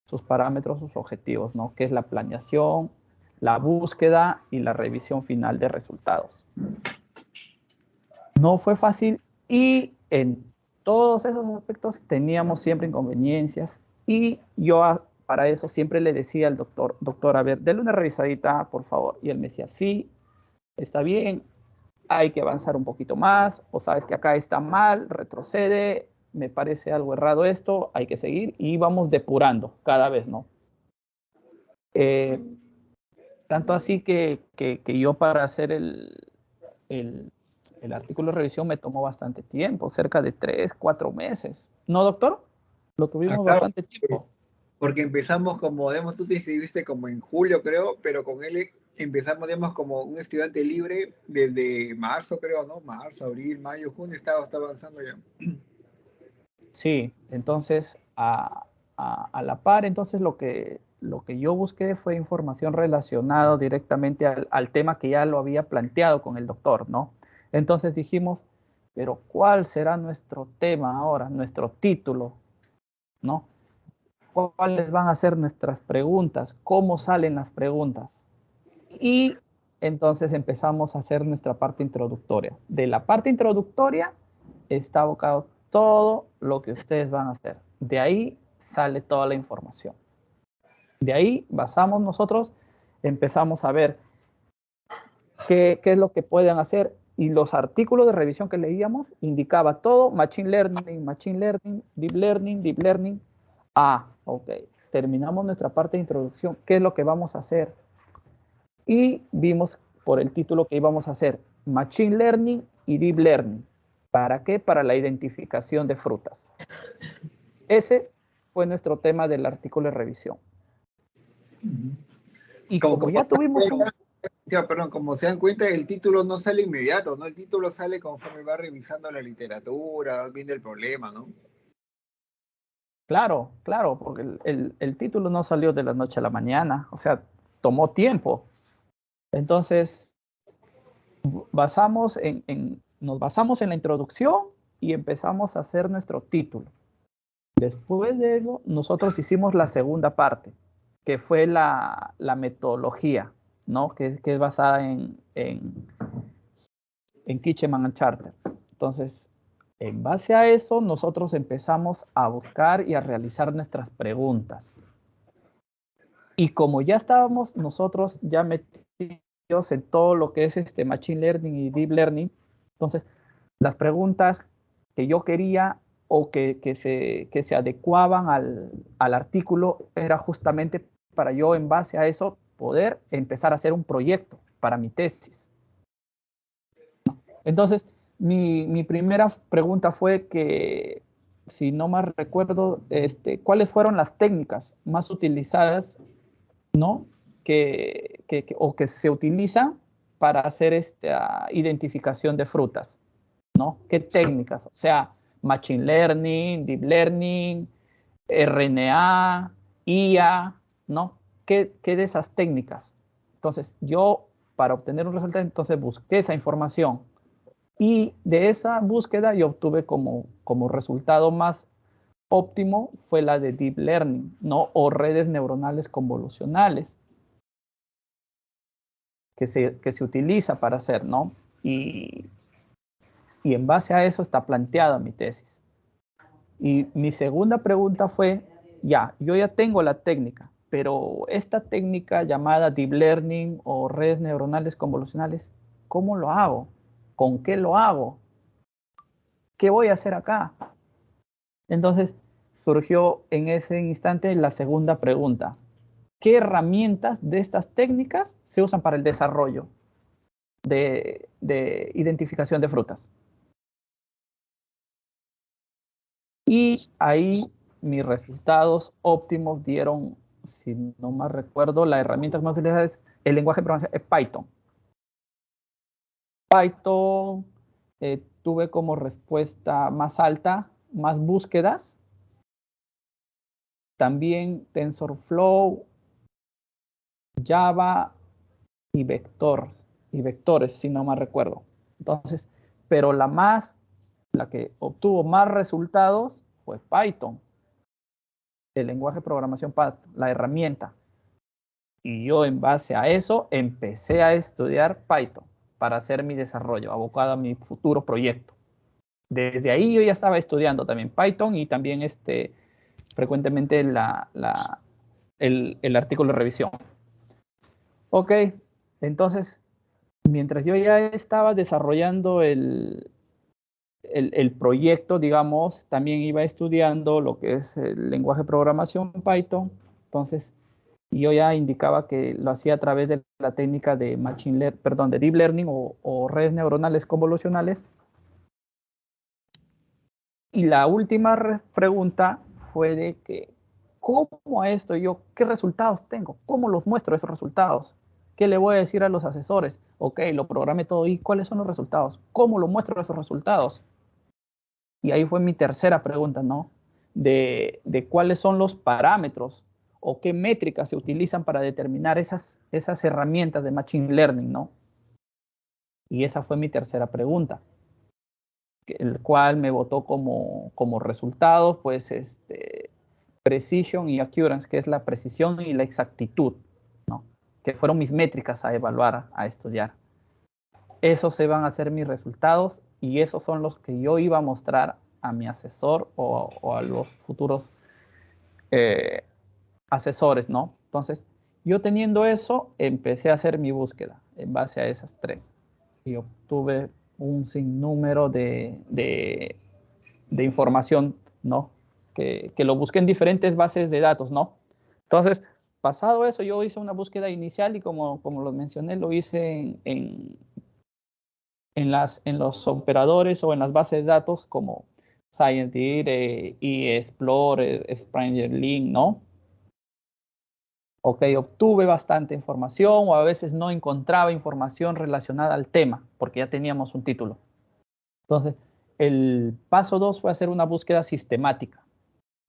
sus parámetros, sus objetivos, ¿no? Que es la planeación, la búsqueda y la revisión final de resultados. No fue fácil y en todos esos aspectos teníamos siempre inconveniencias y yo para eso siempre le decía al doctor, a ver, denle una revisadita, por favor. Y él me decía, sí, está bien, hay que avanzar un poquito más, o sabes que acá está mal, retrocede, me parece algo errado esto, hay que seguir y vamos depurando cada vez, ¿no? Tanto así que yo para hacer el artículo de revisión me tomó bastante tiempo, cerca de 3-4 meses. ¿No, doctor? Lo tuvimos Claro, bastante tiempo. porque empezamos como, digamos, tú te inscribiste como en julio, creo, pero con él empezamos, digamos, como un estudiante libre desde marzo, creo, ¿no? Marzo, abril, mayo, junio, estaba avanzando ya. Sí, entonces a la par, entonces lo que yo busqué fue información relacionada directamente al tema que ya lo había planteado con el doctor, ¿no? Entonces dijimos, pero ¿cuál será nuestro tema ahora, nuestro título, ¿no? ¿Cuáles van a ser nuestras preguntas? ¿Cómo salen las preguntas? Y entonces empezamos a hacer nuestra parte introductoria. De la parte introductoria está abocado todo lo que ustedes van a hacer. De ahí sale toda la información. De ahí basamos nosotros, empezamos a ver qué es lo que pueden hacer y los artículos de revisión que leíamos indicaba todo, Machine Learning, Deep Learning. Ah, ok. Terminamos nuestra parte de introducción. ¿Qué es lo que vamos a hacer? Y vimos por el título que íbamos a hacer Machine Learning y Deep Learning. ¿Para qué? Para la identificación de frutas. Ese fue nuestro tema del artículo de revisión. Y como ya tuvimos perdón, como se dan cuenta, el título no sale inmediato, ¿no? El título sale conforme va revisando la literatura, viendo el problema, ¿no? Claro, porque el título no salió de la noche a la mañana, o sea, tomó tiempo. Entonces, nos basamos en la introducción y empezamos a hacer nuestro título. Después de eso, nosotros hicimos la segunda parte, que fue la metodología, ¿no? Que es basada en Kitcheman-Charter. Entonces, En base a eso, nosotros empezamos a buscar y a realizar nuestras preguntas. Y como ya estábamos nosotros ya metidos en todo lo que es Machine Learning y Deep Learning, entonces las preguntas que yo quería o que se adecuaban al artículo era justamente para yo en base a eso poder empezar a hacer un proyecto para mi tesis. Entonces, mi primera pregunta fue que, si no mal recuerdo, ¿cuáles fueron las técnicas más utilizadas, ¿no? o que se utilizan para hacer esta identificación de frutas, ¿no? ¿Qué técnicas? O sea, Machine Learning, Deep Learning, RNA, IA, ¿no? ¿Qué de esas técnicas? Entonces, yo, para obtener un resultado, entonces busqué esa información. Y de esa búsqueda yo obtuve como resultado más óptimo fue la de Deep Learning, ¿no? O redes neuronales convolucionales que se utiliza para hacer, ¿no? Y en base a eso está planteada mi tesis. Y mi segunda pregunta fue, yo ya tengo la técnica, pero esta técnica llamada Deep Learning o redes neuronales convolucionales, ¿cómo lo hago? ¿Con qué lo hago? ¿Qué voy a hacer acá? Entonces surgió en ese instante la segunda pregunta. ¿Qué herramientas de estas técnicas se usan para el desarrollo de identificación de frutas? Y ahí mis resultados óptimos dieron, si no mal recuerdo, la herramienta más utilizada es el lenguaje de programación, es Python. Python tuve como respuesta más alta, más búsquedas. También TensorFlow, Java y vectores, si no mal recuerdo. Entonces, pero la que obtuvo más resultados fue Python, el lenguaje de programación Python, la herramienta. Y yo en base a eso empecé a estudiar Python para hacer mi desarrollo, abocado a mi futuro proyecto. Desde ahí yo ya estaba estudiando también Python y también frecuentemente el artículo de revisión. Ok, entonces, mientras yo ya estaba desarrollando el proyecto, digamos, también iba estudiando lo que es el lenguaje de programación Python. Entonces, yo ya indicaba que lo hacía a través de la técnica de de Deep Learning o redes neuronales convolucionales. Y la última pregunta fue de que, ¿cómo esto yo, qué resultados tengo? ¿Cómo los muestro esos resultados? ¿Qué le voy a decir a los asesores? Ok, lo programé todo y ¿cuáles son los resultados? ¿Cómo lo muestro esos resultados? Y ahí fue mi tercera pregunta, ¿no? De cuáles son los parámetros o qué métricas se utilizan para determinar esas herramientas de Machine Learning, ¿no? Y esa fue mi tercera pregunta, el cual me votó como resultado, pues, precision y accuracy, que es la precisión y la exactitud, ¿no? Que fueron mis métricas a evaluar, a estudiar. Esos se van a ser mis resultados y esos son los que yo iba a mostrar a mi asesor o a los futuros asesores, ¿no? Entonces, yo teniendo eso, empecé a hacer mi búsqueda en base a esas tres y obtuve un sinnúmero de información, ¿no? Que lo busqué en diferentes bases de datos, ¿no? Entonces, pasado eso, yo hice una búsqueda inicial y como lo mencioné, lo hice en los operadores o en las bases de datos como Scientist, eExplorer, SpringerLink, ¿no? Ok, obtuve bastante información o a veces no encontraba información relacionada al tema porque ya teníamos un título. Entonces, el paso 2 fue hacer una búsqueda sistemática.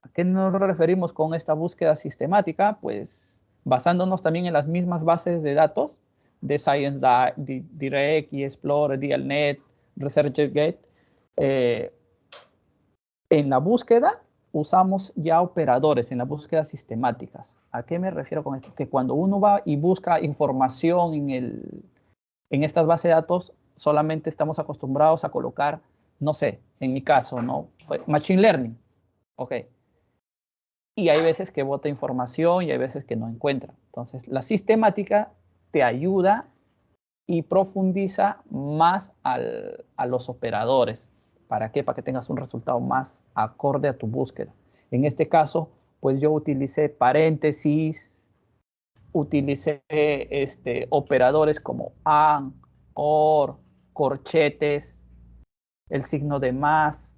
¿A qué nos referimos con esta búsqueda sistemática? Pues basándonos también en las mismas bases de datos de ScienceDirect, eExplorer, DLNet, ResearcherGate. En la búsqueda usamos ya operadores, en las búsquedas sistemáticas. ¿A qué me refiero con esto? Que cuando uno va y busca información en estas bases de datos, solamente estamos acostumbrados a colocar no sé, en mi caso, ¿no? Fue Machine Learning. Ok. Y hay veces que bota información y hay veces que no encuentra. Entonces, la sistemática te ayuda y profundiza más a los operadores. ¿Para qué? Para que tengas un resultado más acorde a tu búsqueda. En este caso, pues yo utilicé paréntesis, utilicé operadores como AND, OR, corchetes, el signo de más.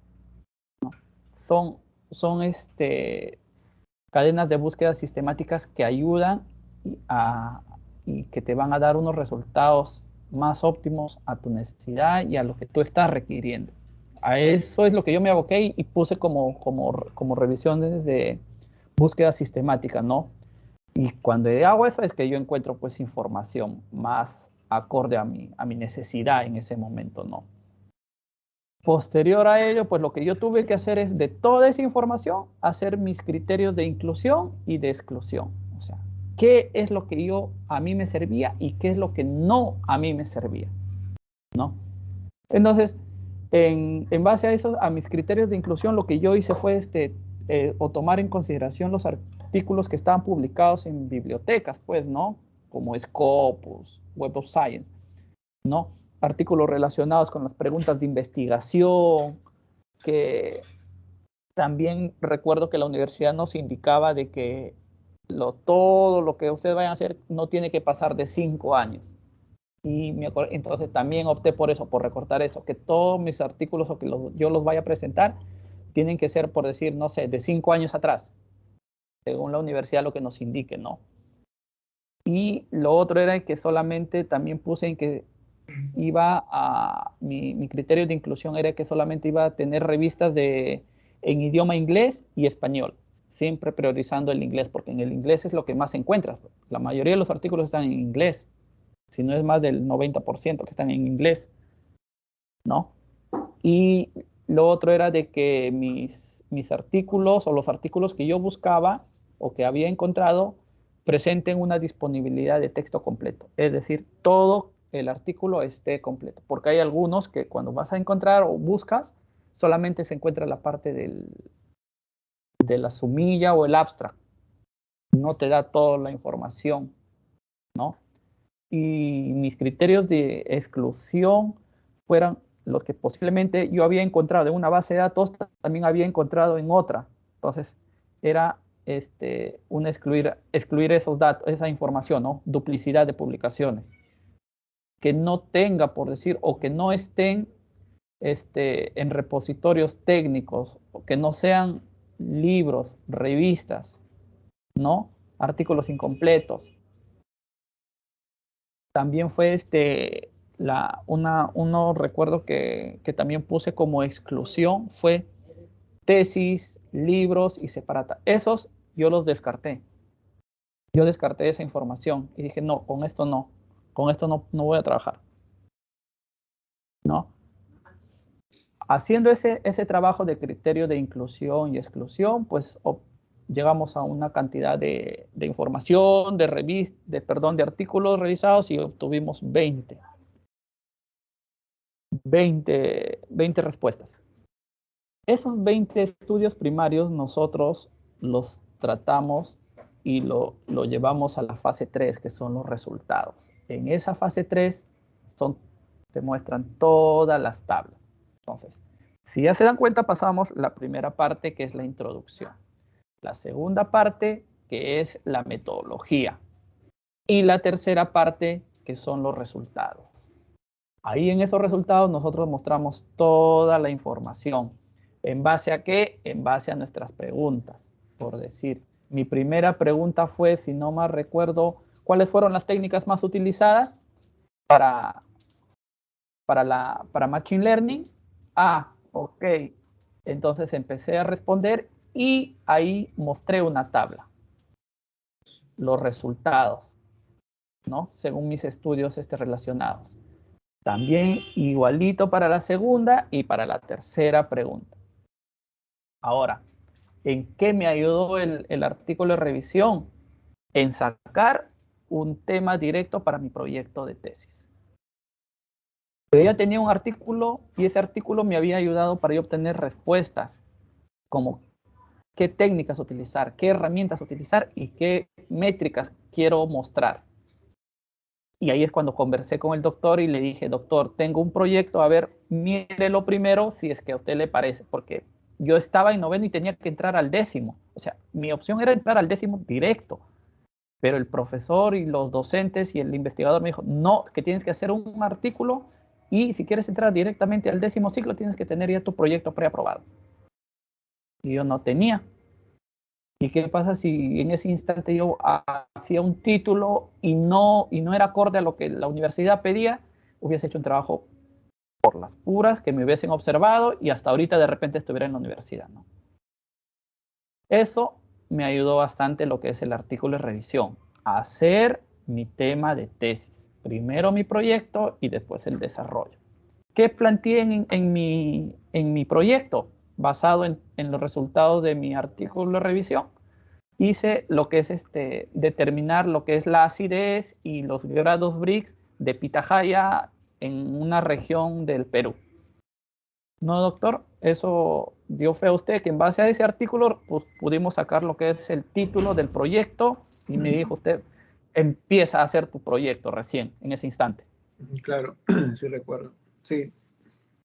Son, son cadenas de búsqueda sistemáticas que ayudan y que te van a dar unos resultados más óptimos a tu necesidad y a lo que tú estás requiriendo. A eso es lo que yo me aboqué y puse como revisiones de búsqueda sistemática, ¿no? Y cuando hago eso es que yo encuentro pues información más acorde a mi necesidad en ese momento, ¿no? Posterior a ello, pues lo que yo tuve que hacer es de toda esa información hacer mis criterios de inclusión y de exclusión. O sea, qué es lo que a mí me servía y qué es lo que no a mí me servía, ¿no? Entonces, en base a eso, a mis criterios de inclusión, lo que yo hice fue o tomar en consideración los artículos que estaban publicados en bibliotecas, pues, ¿no? Como Scopus, Web of Science, ¿no? Artículos relacionados con las preguntas de investigación, que también recuerdo que la universidad nos indicaba de que todo lo que ustedes vayan a hacer no tiene que pasar de 5 años. Y entonces también opté por eso, por recortar eso, que todos mis artículos o que yo los vaya a presentar tienen que ser, por decir, no sé, de 5 años atrás, según la universidad lo que nos indique, ¿no? Y lo otro era que solamente también puse en que mi criterio de inclusión era que solamente iba a tener revistas en idioma inglés y español, siempre priorizando el inglés, porque en el inglés es lo que más se encuentra. La mayoría de los artículos están en inglés, si no es más del 90% que están en inglés, ¿no? Y lo otro era de que mis artículos o los artículos que yo buscaba o que había encontrado presenten una disponibilidad de texto completo, es decir, todo el artículo esté completo, porque hay algunos que cuando vas a encontrar o buscas, solamente se encuentra la parte de la sumilla o el abstract, no te da toda la información, ¿no? Y mis criterios de exclusión fueran los que posiblemente yo había encontrado en una base de datos, también había encontrado en otra. Entonces, era excluir esos datos, esa información, ¿no? Duplicidad de publicaciones. Que no tenga, por decir, o que no estén en repositorios técnicos, o que no sean libros, revistas, ¿no? Artículos incompletos. También fue recuerdo que también puse como exclusión fue tesis, libros y separata. Esos yo los descarté. Yo descarté esa información y dije, no, con esto no voy a trabajar. ¿No? Haciendo ese trabajo de criterio de inclusión y exclusión, pues llegamos a una cantidad de información, de artículos revisados y obtuvimos 20 respuestas. Esos 20 estudios primarios nosotros los tratamos y lo llevamos a la fase 3, que son los resultados. En esa fase 3 se muestran todas las tablas. Entonces, si ya se dan cuenta, pasamos la primera parte, que es la introducción. La segunda parte, que es la metodología. Y la tercera parte, que son los resultados. Ahí en esos resultados nosotros mostramos toda la información. ¿En base a qué? En base a nuestras preguntas. Por decir, mi primera pregunta fue, si no mal recuerdo, ¿cuáles fueron las técnicas más utilizadas para Machine Learning? Ok. Entonces empecé a responder y ahí mostré una tabla. Los resultados, ¿no? Según mis estudios relacionados. También igualito para la segunda y para la tercera pregunta. Ahora, ¿en qué me ayudó el artículo de revisión? En sacar un tema directo para mi proyecto de tesis. Pero ya tenía un artículo y ese artículo me había ayudado para yo obtener respuestas, como qué técnicas utilizar, qué herramientas utilizar y qué métricas quiero mostrar. Y ahí es cuando conversé con el doctor y le dije, doctor, tengo un proyecto, a ver, mírelo primero si es que a usted le parece, porque yo estaba en noveno y tenía que entrar al 10º. O sea, mi opción era entrar al 10º directo, pero el profesor y los docentes y el investigador me dijo, no, que tienes que hacer un artículo y si quieres entrar directamente al 10º ciclo tienes que tener ya tu proyecto preaprobado. Y yo no tenía. ¿Y qué pasa si en ese instante yo hacía un título y no era acorde a lo que la universidad pedía? Hubiese hecho un trabajo por las puras, que me hubiesen observado y hasta ahorita de repente estuviera en la universidad, ¿no? Eso me ayudó bastante lo que es el artículo de revisión, a hacer mi tema de tesis. Primero mi proyecto y después el desarrollo. ¿Qué planteé en mi proyecto? Basado en los resultados de mi artículo de revisión, hice lo que es determinar lo que es la acidez y los grados Brix de pitahaya en una región del Perú. No, doctor, eso dio fe a usted que en base a ese artículo pues, pudimos sacar lo que es el título del proyecto y me dijo usted, empieza a hacer tu proyecto recién, en ese instante. Claro, sí recuerdo. Sí.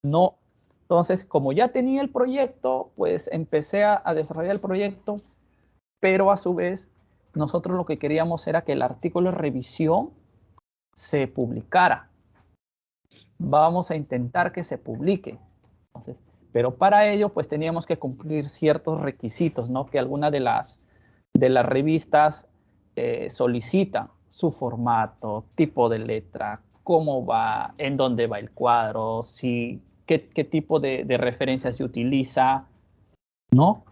No, entonces como ya tenía el proyecto, pues empecé a desarrollar el proyecto, pero a su vez nosotros lo que queríamos era que el artículo de revisión se publicara. Vamos a intentar que se publique. Entonces, pero para ello, pues teníamos que cumplir ciertos requisitos, ¿no? Que algunas de las revistas solicitan su formato, tipo de letra, cómo va, en dónde va el cuadro, qué tipo de referencia se utiliza, ¿no?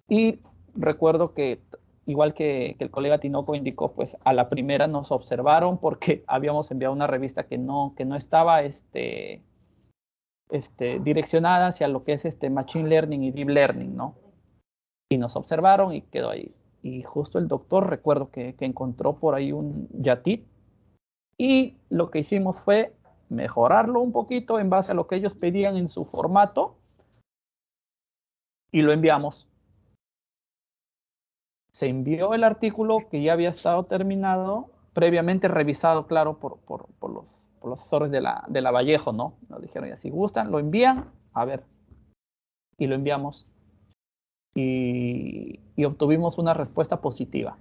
Y recuerdo que, igual que el colega Tinoco indicó, pues a la primera nos observaron porque habíamos enviado una revista que no estaba direccionada hacia lo que es Machine Learning y Deep Learning, ¿no? Y nos observaron y quedó ahí. Y justo el doctor, recuerdo que encontró por ahí un Yatit y lo que hicimos fue mejorarlo un poquito en base a lo que ellos pedían en su formato y lo enviamos. Se envió el artículo que ya había estado terminado, previamente revisado, claro, por los asesores de la Vallejo, ¿no? Nos dijeron, ya si gustan, lo envían, a ver, y lo enviamos. Y obtuvimos una respuesta positiva.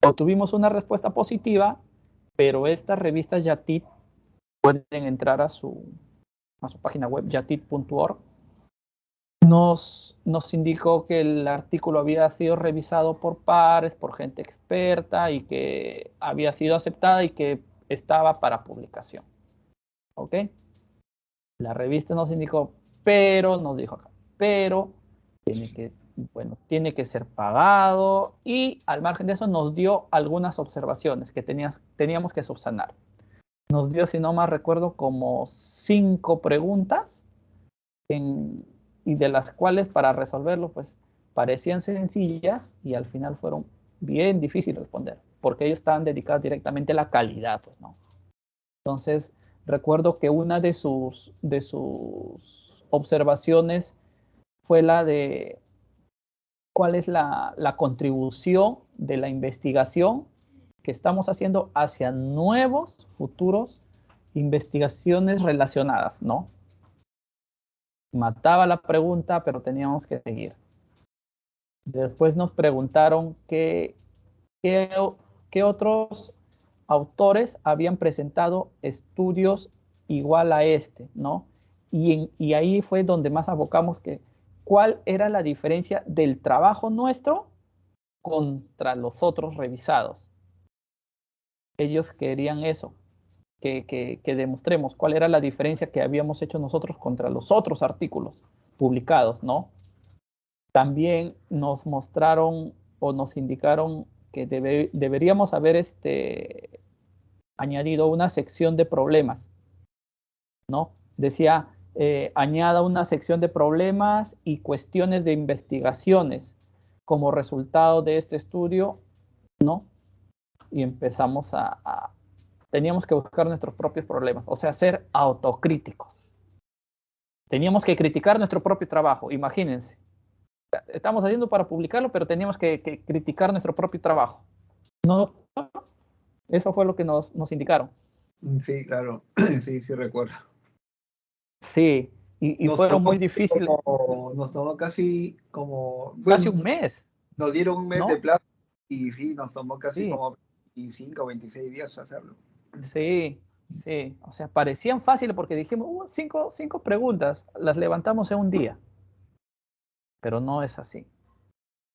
Obtuvimos una respuesta positiva, pero estas revistas Yatit pueden entrar a su página web, yatit.org. Nos indicó que el artículo había sido revisado por pares, por gente experta y que había sido aceptada y que estaba para publicación. ¿Ok? La revista nos indicó, pero, nos dijo acá, pero tiene que ser pagado y al margen de eso nos dio algunas observaciones que teníamos que subsanar. Nos dio, si no mal recuerdo, como 5 preguntas y de las cuales para resolverlo pues parecían sencillas y al final fueron bien difíciles de responder porque ellos estaban dedicados directamente a la calidad, pues, ¿no? Entonces recuerdo que una de sus observaciones fue la de cuál es la contribución de la investigación que estamos haciendo hacia nuevos futuros investigaciones relacionadas, ¿no? Mataba la pregunta, pero teníamos que seguir. Después nos preguntaron qué otros autores habían presentado estudios igual a ¿no? Y ahí fue donde más abocamos que cuál era la diferencia del trabajo nuestro contra los otros revisados. Ellos querían eso, que demostremos cuál era la diferencia que habíamos hecho nosotros contra los otros artículos publicados, ¿no? También nos mostraron o nos indicaron que deberíamos haber añadido una sección de problemas, ¿no? Decía, añada una sección de problemas y cuestiones de investigaciones como resultado de este estudio, ¿no? Y empezamos a teníamos que buscar nuestros propios problemas, o sea, ser autocríticos. Teníamos que criticar nuestro propio trabajo, imagínense. Estamos haciendo para publicarlo, pero teníamos que criticar nuestro propio trabajo. No, eso fue lo que nos indicaron. Sí, claro, sí, sí recuerdo. Sí, y fueron muy difíciles. Nos tomó casi como, Casi bueno, un mes, nos dieron un mes de ¿no? plazo y sí, nos tomó casi Sí, como 25 o 26 días hacerlo. sí, sí. O sea, parecían fáciles porque dijimos, cinco preguntas, las levantamos en un día, pero no es así.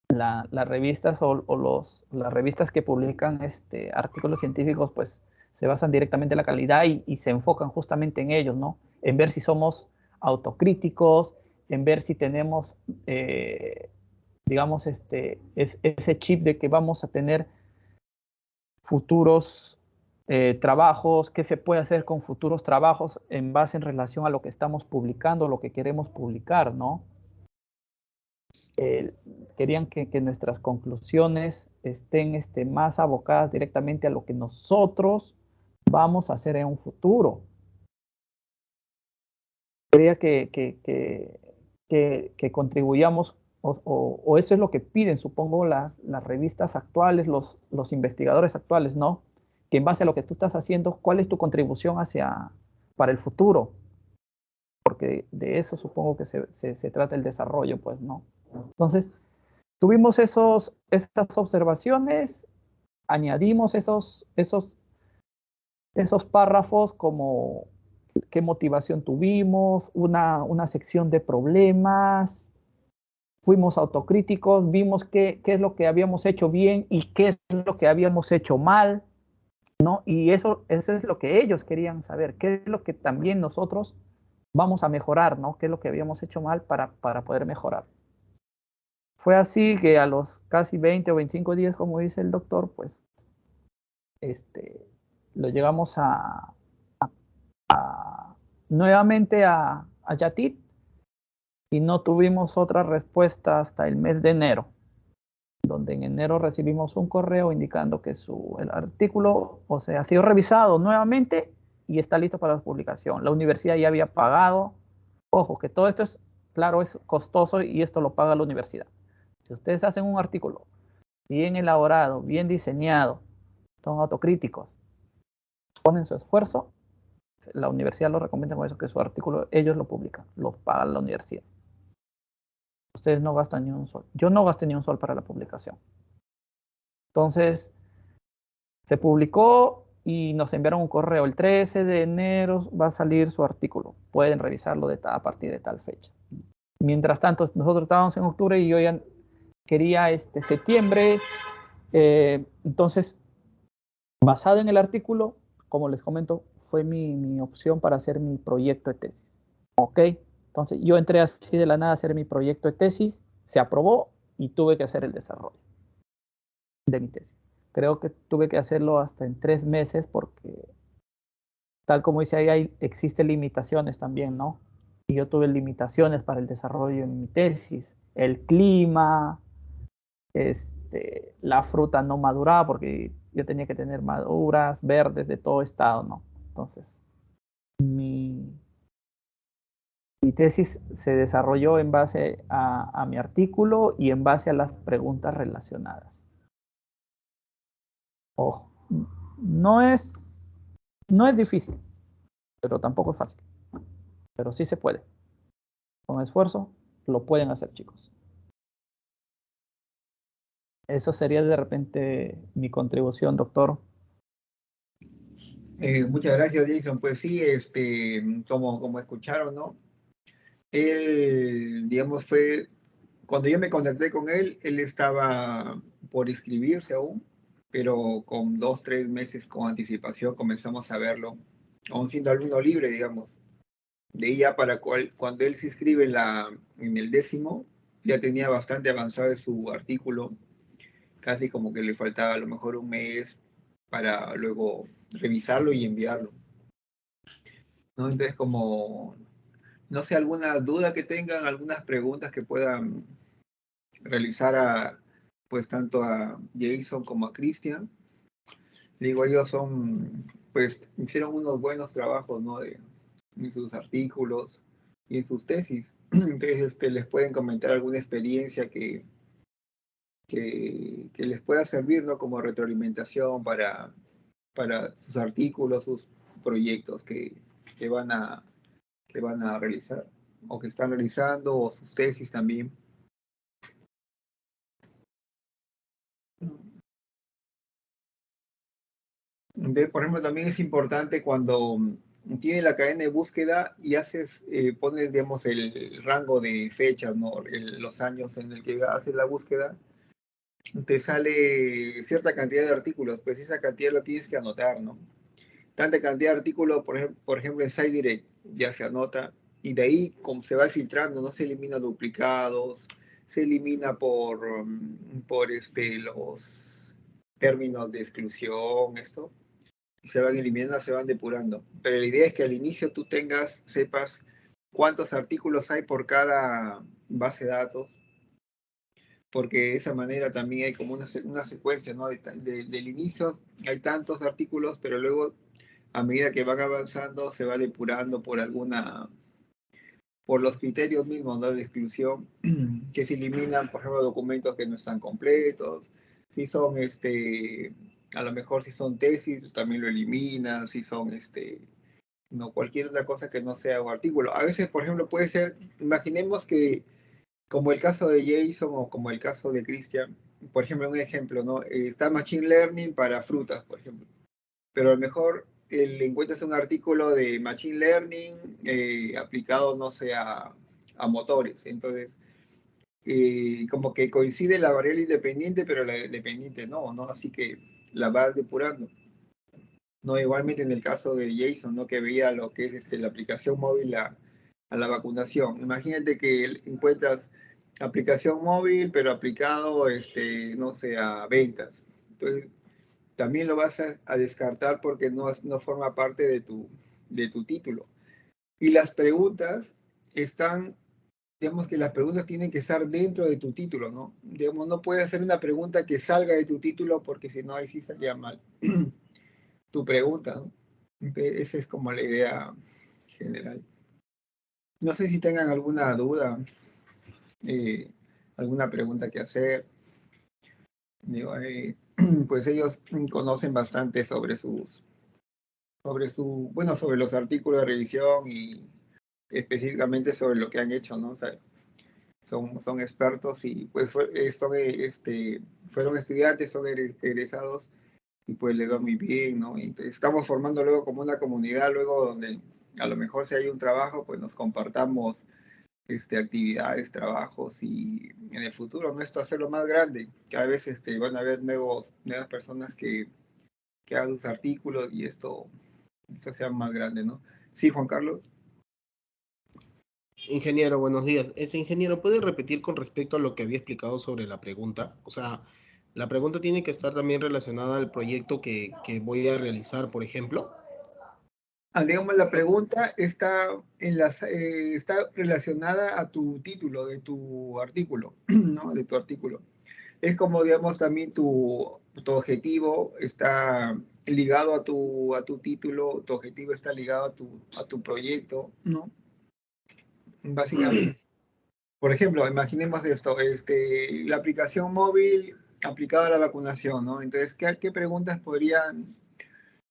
Las revistas las revistas que publican artículos científicos, pues se basan directamente en la calidad y se enfocan justamente en ellos, ¿no? En ver si somos autocríticos, en ver si tenemos, digamos, ese chip de que vamos a tener futuros trabajos, qué se puede hacer con futuros trabajos en base en relación a lo que estamos publicando, lo que queremos publicar, ¿no? Querían que nuestras conclusiones estén más abocadas directamente a lo que nosotros vamos a hacer en un futuro. Quería que contribuyamos, o eso es lo que piden, supongo, las revistas actuales, los investigadores actuales, ¿no? Que en base a lo que tú estás haciendo, ¿cuál es tu contribución para el futuro? Porque de eso supongo que se trata el desarrollo, pues, ¿no? Entonces, tuvimos esas observaciones, añadimos esos párrafos como qué motivación tuvimos, una sección de problemas, fuimos autocríticos, vimos qué es lo que habíamos hecho bien y qué es lo que habíamos hecho mal, ¿no? Y eso es lo que ellos querían saber, qué es lo que también nosotros vamos a mejorar, ¿no? ¿Qué es lo que habíamos hecho mal para poder mejorar? Fue así que a los casi 20 o 25 días, como dice el doctor, pues lo llevamos nuevamente a Yatit y no tuvimos otra respuesta hasta el mes de enero, donde en enero recibimos un correo indicando que el artículo, o sea, ha sido revisado nuevamente y está listo para la publicación. La universidad ya había pagado. Ojo, que todo esto es, claro, es costoso y esto lo paga la universidad. Si ustedes hacen un artículo bien elaborado, bien diseñado, son autocríticos, ponen su esfuerzo, la universidad lo recomienda con eso, que su artículo ellos lo publican, lo paga la universidad. Ustedes no gastan ni un sol. Yo no gasté ni un sol para la publicación. Entonces, se publicó y nos enviaron un correo. El 13 de enero va a salir su artículo. Pueden revisarlo a partir de tal fecha. Mientras tanto, nosotros estábamos en octubre y yo ya quería septiembre. Entonces, basado en el artículo, como les comento, fue mi opción para hacer mi proyecto de tesis. ¿Ok? Entonces, yo entré así de la nada a hacer mi proyecto de tesis, se aprobó y tuve que hacer el desarrollo de mi tesis. Creo que tuve que hacerlo hasta en 3 meses porque, tal como dice ahí, existen limitaciones también, ¿no? Y yo tuve limitaciones para el desarrollo en mi tesis. El clima, la fruta no maduraba porque yo tenía que tener maduras, verdes, de todo estado, ¿no? Entonces, mi tesis se desarrolló en base a mi artículo y en base a las preguntas relacionadas. Ojo, no es difícil, pero tampoco es fácil. Pero sí se puede. Con esfuerzo lo pueden hacer, chicos. Eso sería de repente mi contribución, doctor. Muchas gracias, Jason. Pues sí, como escucharon, ¿no? Él, digamos, cuando yo me contacté con él estaba por inscribirse aún, pero con 2, 3 meses con anticipación comenzamos a verlo, aún siendo alumno libre, digamos. De ahí ya cuando él se inscribe en el 10º, ya tenía bastante avanzado su artículo, casi como que le faltaba a lo mejor un mes para luego revisarlo y enviarlo, ¿no? Entonces, como, no sé, alguna duda que tengan, algunas preguntas que puedan realizar pues tanto a Jason como a Christian. Digo, ellos son pues hicieron unos buenos trabajos, ¿no? En sus artículos y en sus tesis. Entonces, les pueden comentar alguna experiencia que les pueda servir, ¿no? Como retroalimentación para sus artículos, sus proyectos que van a, que van a realizar o que están realizando, o sus tesis también. Entonces, por ejemplo, también es importante cuando tiene la cadena de búsqueda y pones, digamos, el rango de fechas, ¿no? Los años en el que haces la búsqueda, te sale cierta cantidad de artículos, pues esa cantidad la tienes que anotar, ¿no? Tanta cantidad de artículos, por ejemplo, en SiteDirect ya se anota, y de ahí como se va filtrando, no se elimina duplicados, se elimina por los términos de exclusión, esto, y se van eliminando, se van depurando. Pero la idea es que al inicio tú sepas cuántos artículos hay por cada base de datos, porque de esa manera también hay como una secuencia, ¿no? Del inicio hay tantos artículos, pero luego a medida que van avanzando se va depurando por los criterios mismos, ¿no? De exclusión, que se eliminan, por ejemplo, documentos que no están completos, si son, a lo mejor si son tesis, también lo eliminan, si son, no, cualquier otra cosa que no sea un artículo. A veces, por ejemplo, puede ser, imaginemos que, como el caso de Jason o como el caso de Christian, por ejemplo, un ejemplo, ¿no? Está Machine Learning para frutas, por ejemplo, pero a lo mejor encuentras un artículo de Machine Learning aplicado, no sé, a motores. Entonces, como que coincide la variable independiente, pero la dependiente no, así que la vas depurando. No, igualmente en el caso de Jason, ¿no? Que veía lo que es la aplicación móvil a la vacunación. Imagínate que encuentras aplicación móvil, pero aplicado, no sé, a ventas. Entonces, también lo vas a descartar porque no forma parte de tu título. Y las preguntas están, digamos que las preguntas tienen que estar dentro de tu título, ¿no? Digamos, no puedes hacer una pregunta que salga de tu título porque si no, ahí sí estaría mal tu pregunta, ¿no? Entonces, esa es como la idea general. No sé si tengan alguna duda, eh, alguna pregunta que hacer. Digo, pues ellos conocen bastante sobre los artículos de revisión y específicamente sobre lo que han hecho, ¿no? O sea, son expertos y pues fueron estudiantes, son egresados y pues les va muy bien, ¿no? Entonces, estamos formando luego como una comunidad, luego donde a lo mejor si hay un trabajo, pues nos compartamos actividades, trabajos y en el futuro, ¿no? Esto hacerlo más grande. Cada vez van a haber nuevas personas que hagan sus artículos y esto sea más grande, ¿no? Sí, Juan Carlos. Ingeniero, buenos días. Ingeniero, ¿puede repetir con respecto a lo que había explicado sobre la pregunta? O sea, la pregunta tiene que estar también relacionada al proyecto que voy a realizar, por ejemplo. Digamos, la pregunta está relacionada a tu título de tu artículo, ¿no? De tu artículo. Es como, digamos, también tu objetivo está ligado a tu título, tu objetivo está ligado a tu proyecto, ¿no? Básicamente. Por ejemplo, imaginemos esto, la aplicación móvil aplicada a la vacunación, ¿no? Entonces, ¿qué preguntas podrían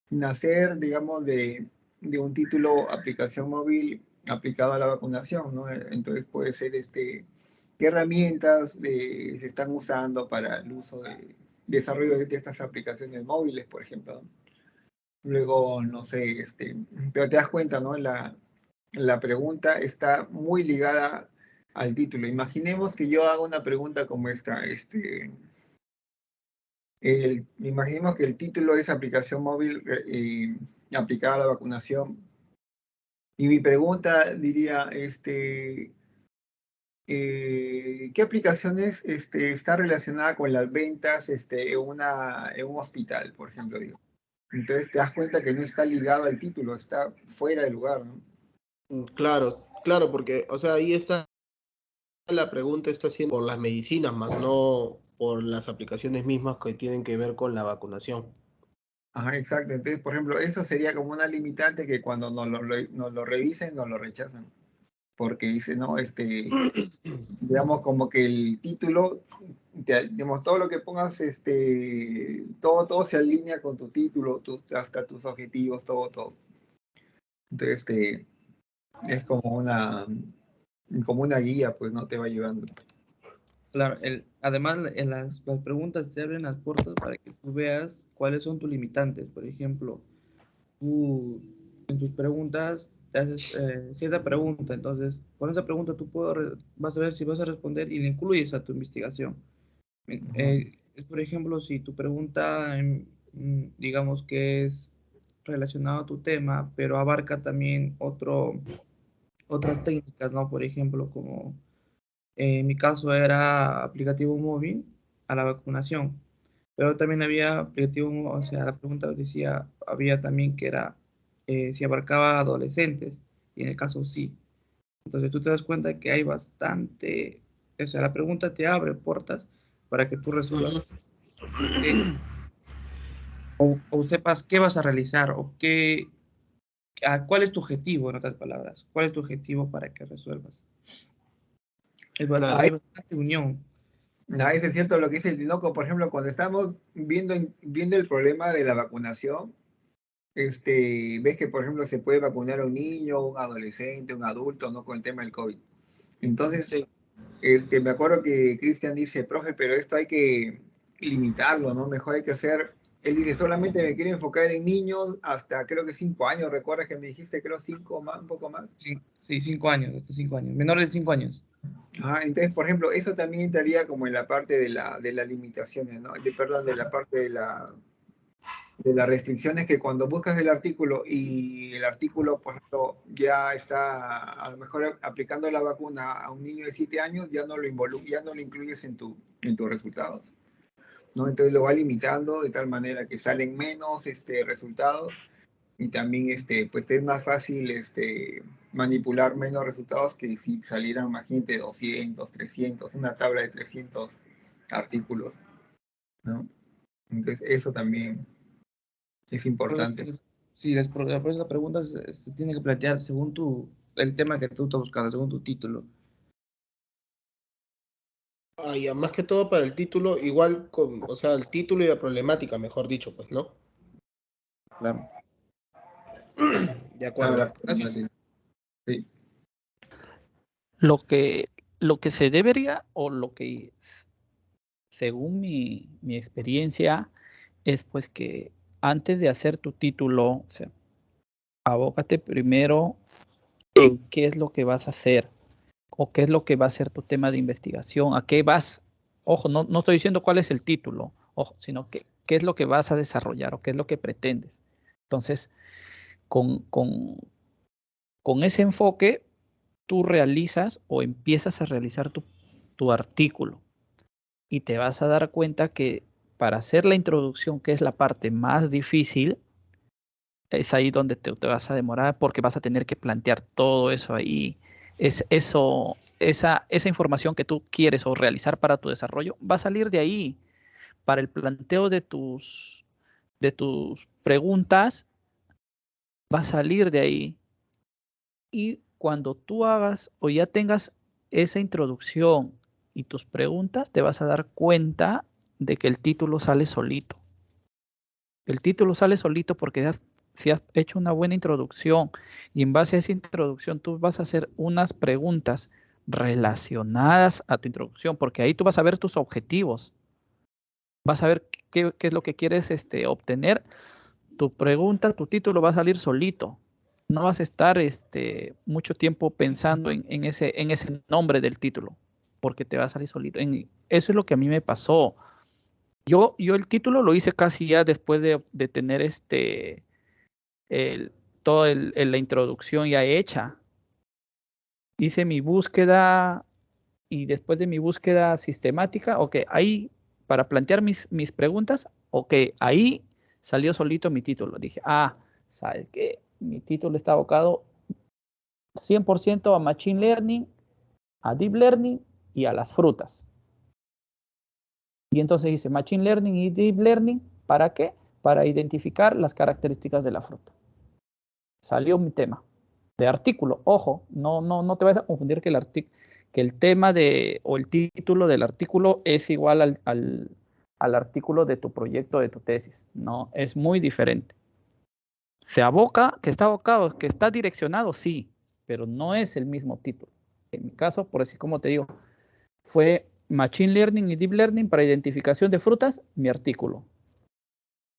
nacer, digamos, de un título aplicación móvil aplicado a la vacunación, ¿no? Entonces puede ser, ¿qué herramientas se están usando para el uso de desarrollo de estas aplicaciones móviles, por ejemplo? Luego, no sé, pero te das cuenta, ¿no? La pregunta está muy ligada al título. Imaginemos que yo hago una pregunta como esta, imaginemos que el título es aplicación móvil aplicada a la vacunación. Y mi pregunta diría, ¿qué aplicaciones está relacionada con las ventas en un hospital, por ejemplo? Digo. Entonces te das cuenta que no está ligado al título, está fuera de lugar, ¿no? Claro, claro, porque, o sea, ahí está la pregunta, está haciendo por las medicinas, más no por las aplicaciones mismas que tienen que ver con la vacunación. Ajá, exacto. Entonces, por ejemplo, eso sería como una limitante que cuando nos lo revisen, nos lo rechazan. Porque dice, no, digamos como que el título, digamos, todo lo que pongas, todo se alinea con tu título, hasta tus objetivos, todo. Entonces, es como una guía, pues, no te va llevando. Claro, además en las preguntas te abren las puertas para que tú veas cuáles son tus limitantes. Por ejemplo, tú en tus preguntas te haces cierta pregunta, entonces con esa pregunta tú vas a ver si vas a responder y le incluyes a tu investigación. Por ejemplo, si tu pregunta, digamos que es relacionada a tu tema, pero abarca también otras técnicas, ¿no? Por ejemplo, como en mi caso era aplicativo móvil a la vacunación, pero también había aplicativo, o sea, la pregunta decía, había también que era si abarcaba adolescentes, y en el caso sí. Entonces tú te das cuenta que hay bastante, o sea, la pregunta te abre puertas para que tú resuelvas o sepas qué vas a realizar o cuál es tu objetivo, en otras palabras, cuál es tu objetivo para que resuelvas. Claro. Hay bastante unión. A veces es cierto lo que dice el Tinoco, por ejemplo, cuando estamos viendo el problema de la vacunación, ves que, por ejemplo, se puede vacunar a un niño, un adolescente, un adulto, ¿no? Con el tema del COVID. Entonces, Sí, me acuerdo que Cristian dice, profe, pero esto hay que limitarlo, ¿no? Mejor hay que hacer, él dice, solamente me quiero enfocar en niños hasta creo que 5 años, ¿recuerdas que me dijiste, creo 5 más, un poco más? sí, 5 años, hasta 5 años, menores de 5 años. Entonces, por ejemplo, eso también entraría como en la parte de las limitaciones, ¿no? Perdón, de la parte de las restricciones que cuando buscas el artículo y el artículo, por ejemplo, ya está a lo mejor aplicando la vacuna a un niño de 7 años, ya no ya no lo incluyes en tus resultados, ¿no? Entonces lo va limitando de tal manera que salen menos resultados y también pues es más fácil manipular menos resultados que si salieran más gente 200, 300, una tabla de 300 artículos, ¿no? Entonces eso también es importante. Sí, por eso la pregunta se tiene que plantear según el tema que tú estás buscando, según tu título. Ya, más que todo para el título, igual o sea, el título y la problemática, mejor dicho, pues, ¿no? Claro. De acuerdo. Gracias. Sí. Lo que se debería, o lo que según mi experiencia, es pues que antes de hacer tu título, o sea, abócate primero en qué es lo que vas a hacer o qué es lo que va a ser tu tema de investigación, a qué vas, ojo, no estoy diciendo cuál es el título, ojo, sino qué es lo que vas a desarrollar o qué es lo que pretendes. Entonces, con, con, con ese enfoque, tú realizas o empiezas a realizar tu artículo y te vas a dar cuenta que para hacer la introducción, que es la parte más difícil, es ahí donde te vas a demorar porque vas a tener que plantear todo eso ahí. Esa información que tú quieres o realizar para tu desarrollo va a salir de ahí. Para el planteo de tus preguntas, va a salir de ahí. Y cuando tú hagas o ya tengas esa introducción y tus preguntas, te vas a dar cuenta de que el título sale solito. El título sale solito porque si has hecho una buena introducción y en base a esa introducción tú vas a hacer unas preguntas relacionadas a tu introducción, porque ahí tú vas a ver tus objetivos, vas a ver qué es lo que quieres obtener. Tu pregunta, tu título va a salir solito. No vas a estar mucho tiempo pensando en ese nombre del título, porque te va a salir solito. Eso es lo que a mí me pasó. Yo el título lo hice casi ya después de tener toda la introducción ya hecha. Hice mi búsqueda y después de mi búsqueda sistemática, ok, ahí para plantear mis preguntas, ok, ahí salió solito mi título. Dije, ¿sabes qué? Mi título está abocado 100% a Machine Learning, a Deep Learning y a las frutas. Y entonces dice Machine Learning y Deep Learning, ¿para qué? para identificar las características de la fruta. Salió mi tema de artículo. Ojo, no te vayas a confundir que el tema o el título del artículo es igual al artículo de tu proyecto, de tu tesis. No, es muy diferente. Que está abocado, que está direccionado, sí, pero no es el mismo título. En mi caso, por así como te digo, fue Machine Learning y Deep Learning para identificación de frutas, mi artículo.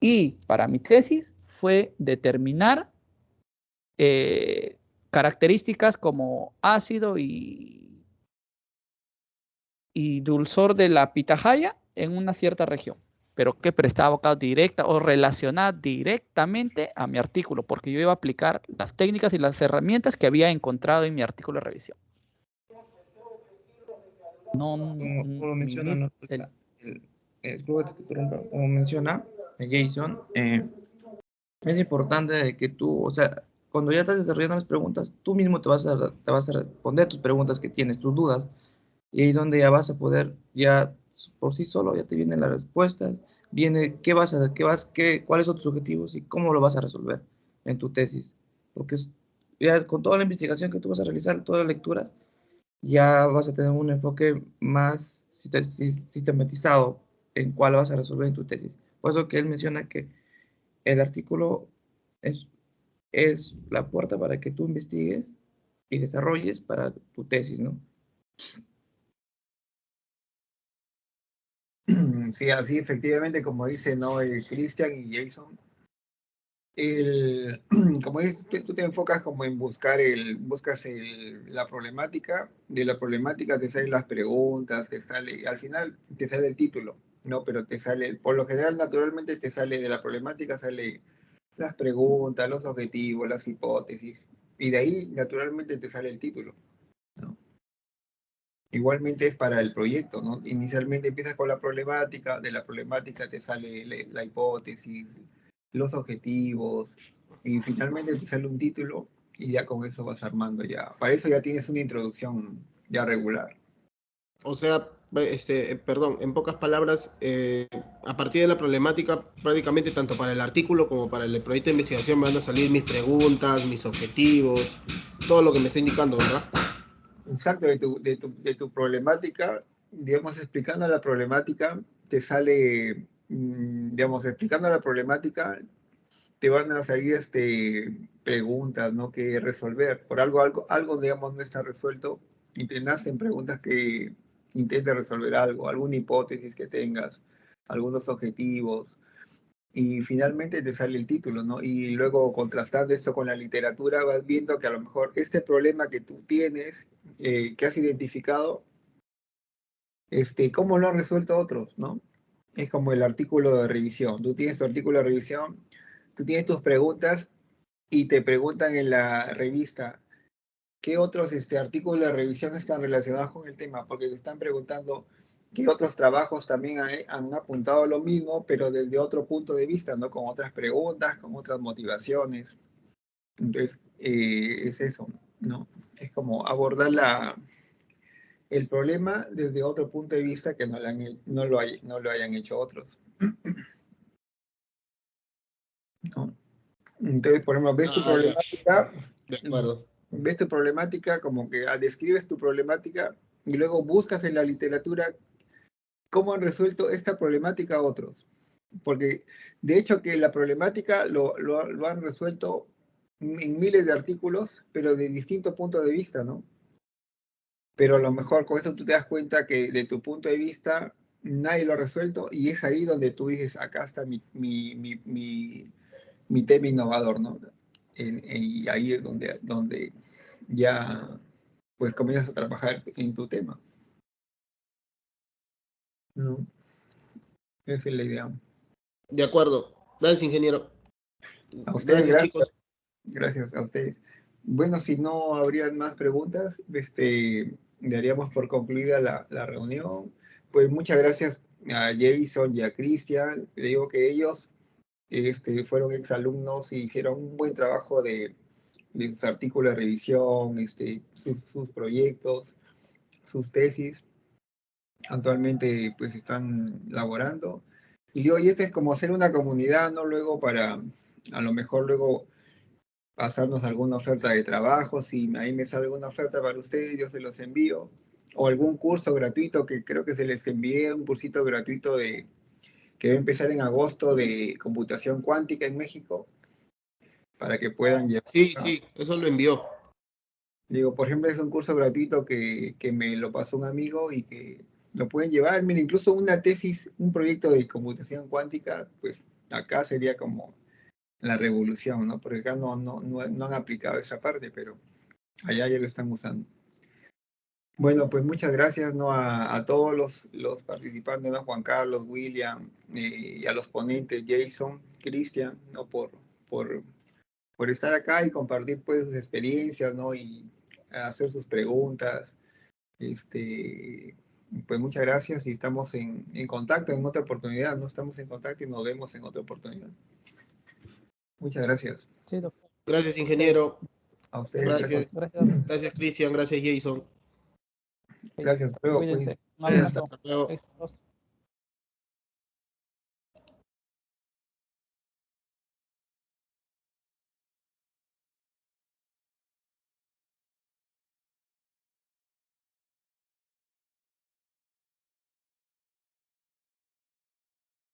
Y para mi tesis fue determinar características como ácido y dulzor de la pitahaya en una cierta región, pero que estaba abocado directa o relacionada directamente a mi artículo, porque yo iba a aplicar las técnicas y las herramientas que había encontrado en mi artículo de revisión. Como menciona, ¿no? Como menciona Jason, es importante de que tú, o sea, cuando ya estás desarrollando las preguntas, tú mismo te vas a responder tus preguntas que tienes, tus dudas, y ahí es donde ya vas a poder, ya por sí solo, ya te vienen las respuestas, viene cuáles son tus objetivos y cómo lo vas a resolver en tu tesis, porque ya con toda la investigación que tú vas a realizar, todas las lecturas, ya vas a tener un enfoque más sistematizado en cuál vas a resolver en tu tesis. Por eso que él menciona que el artículo es, es la puerta para que tú investigues y desarrolles para tu tesis, ¿no? Sí, así efectivamente, como dice, ¿no? Cristian y Jason, como es que tú te enfocas como en buscas la problemática, de la problemática te salen las preguntas, al final te sale el título, ¿no? Pero te sale, por lo general, naturalmente te sale de la problemática, sale las preguntas, los objetivos, las hipótesis, y de ahí naturalmente te sale el título, ¿no? Igualmente es para el proyecto, ¿no? Inicialmente empiezas con la problemática, de la problemática te sale la hipótesis, los objetivos, y finalmente te sale un título y ya con eso vas armando ya. Para eso ya tienes una introducción ya regular. O sea, perdón, en pocas palabras, a partir de la problemática, prácticamente tanto para el artículo como para el proyecto de investigación me van a salir mis preguntas, mis objetivos, todo lo que me está indicando, ¿verdad? Exacto, de tu problemática, digamos, explicando la problemática, te sale, digamos, explicando la problemática, te van a salir preguntas, ¿no? Que resolver. Por algo, digamos, no está resuelto y te nacen preguntas que intentes resolver algo, alguna hipótesis que tengas, algunos objetivos, y finalmente te sale el título, ¿no? Y luego contrastando esto con la literatura, vas viendo que a lo mejor este problema que tú tienes, que has identificado, ¿cómo lo han resuelto otros, ¿no? Es como el artículo de revisión. Tú tienes tu artículo de revisión, tú tienes tus preguntas y te preguntan en la revista, ¿qué otros artículos de revisión están relacionados con el tema? Porque te están preguntando qué otros trabajos también han apuntado lo mismo, pero desde otro punto de vista, ¿no? Con otras preguntas, con otras motivaciones. Entonces, es eso, ¿no? Es como abordar el problema desde otro punto de vista que no lo hayan hecho otros, ¿no? Entonces, por ejemplo, ves tu Ya, problemática, de acuerdo. como que describes tu problemática y luego buscas en la literatura cómo han resuelto esta problemática otros. Porque de hecho que la problemática lo han resuelto en miles de artículos, pero de distintos puntos de vista, ¿no? Pero a lo mejor con eso tú te das cuenta que de tu punto de vista nadie lo ha resuelto y es ahí donde tú dices, acá está mi tema innovador, ¿no? Y ahí es donde ya pues comienzas a trabajar en tu tema, ¿no? Esa es la idea. De acuerdo. Gracias, ingeniero. A ustedes, Gracias, gracias. chicos. Gracias a ustedes. Bueno, si no habrían más preguntas, daríamos por concluida la reunión. Pues muchas gracias a Jason y a Cristian. Le digo que ellos fueron exalumnos y hicieron un buen trabajo de sus artículos de revisión, sus proyectos, sus tesis. Actualmente pues están laborando Y digo, y este es como hacer una comunidad, ¿no? Luego para, a lo mejor luego pasarnos alguna oferta de trabajo, si ahí me sale alguna oferta para ustedes, yo se los envío, o algún curso gratuito, que creo que se les envié un cursito gratuito que va a empezar en agosto de computación cuántica en México, para que puedan llevar. Sí, sí, eso lo envió. Digo, por ejemplo, es un curso gratuito que me lo pasó un amigo y que lo pueden llevar. Mira, incluso una tesis, un proyecto de computación cuántica, pues acá sería como la revolución, ¿no? Porque acá no han aplicado esa parte, pero allá ya lo están usando. Bueno, pues muchas gracias, ¿no? A todos los participantes, ¿no? Juan Carlos, William, y a los ponentes, Jason, Cristian, ¿no? Por estar acá y compartir, pues, sus experiencias, ¿no? Y hacer sus preguntas. Pues muchas gracias y estamos en contacto en otra oportunidad, ¿no? Estamos en contacto y nos vemos en otra oportunidad. Muchas gracias. Sí, doctor. Gracias, ingeniero. A ustedes, Gracias. Gracias. Gracias, Cristian. Gracias, Jason. Gracias. Hasta luego. Cuídense. Un Cuídense. abrazo. Hasta luego. Éxitos.